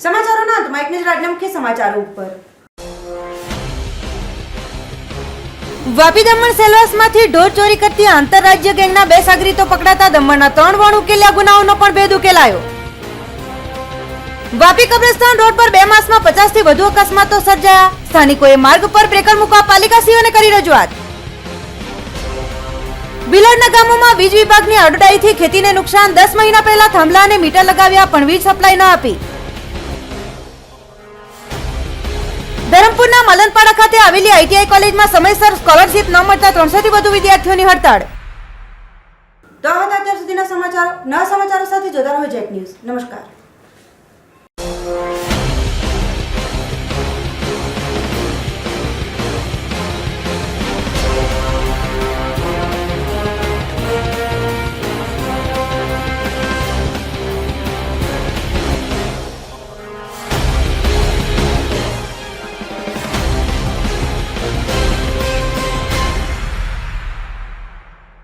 સમાચારોના અંતમાં એક નજર આજના મુખ્ય સમાચારો ઉપર. વાપી દમણ સેલવાસમાંથી ઢોર ચોરી કરતી આંતરરાજ્ય ગેંગના 2 સાગરીતો પકડાતા દમણના 3 વણ ઉકેલ્યા. ગુનાઓનો પણ ભેદ ઉકેલાયો. વાપી કબ્રસ્તાન રોડ પર 2 માસમાં 50 થી વધુ અકસ્માતો સર્જાયા. સ્થાનિકોએ માર્ગ પર બ્રેકર મૂકવા પાલિકાસીઓને કરી રજૂઆત. બિલાડના ગામોમાં વીજ વિભાગની અડડાઈથી ખેતીને નુકસાન. 10 મહિના પહેલા થાંભલા અને મીટર લગાવ્યા પણ વીજ સપ્લાય ન આપી. ધરમપુરના મલનપાડા ખાતે આવેલી ITI કોલેજમાં સમયસર સ્કોલરશિપ ન મળતા 300 થી વધુ વિદ્યાર્થીઓની હડતાળ. તો આ હતા અત્યાર સુધીના સમાચારો. નવા સમાચારો સાથે જોતા રહો જેટ ન્યૂઝ. નમસ્કાર.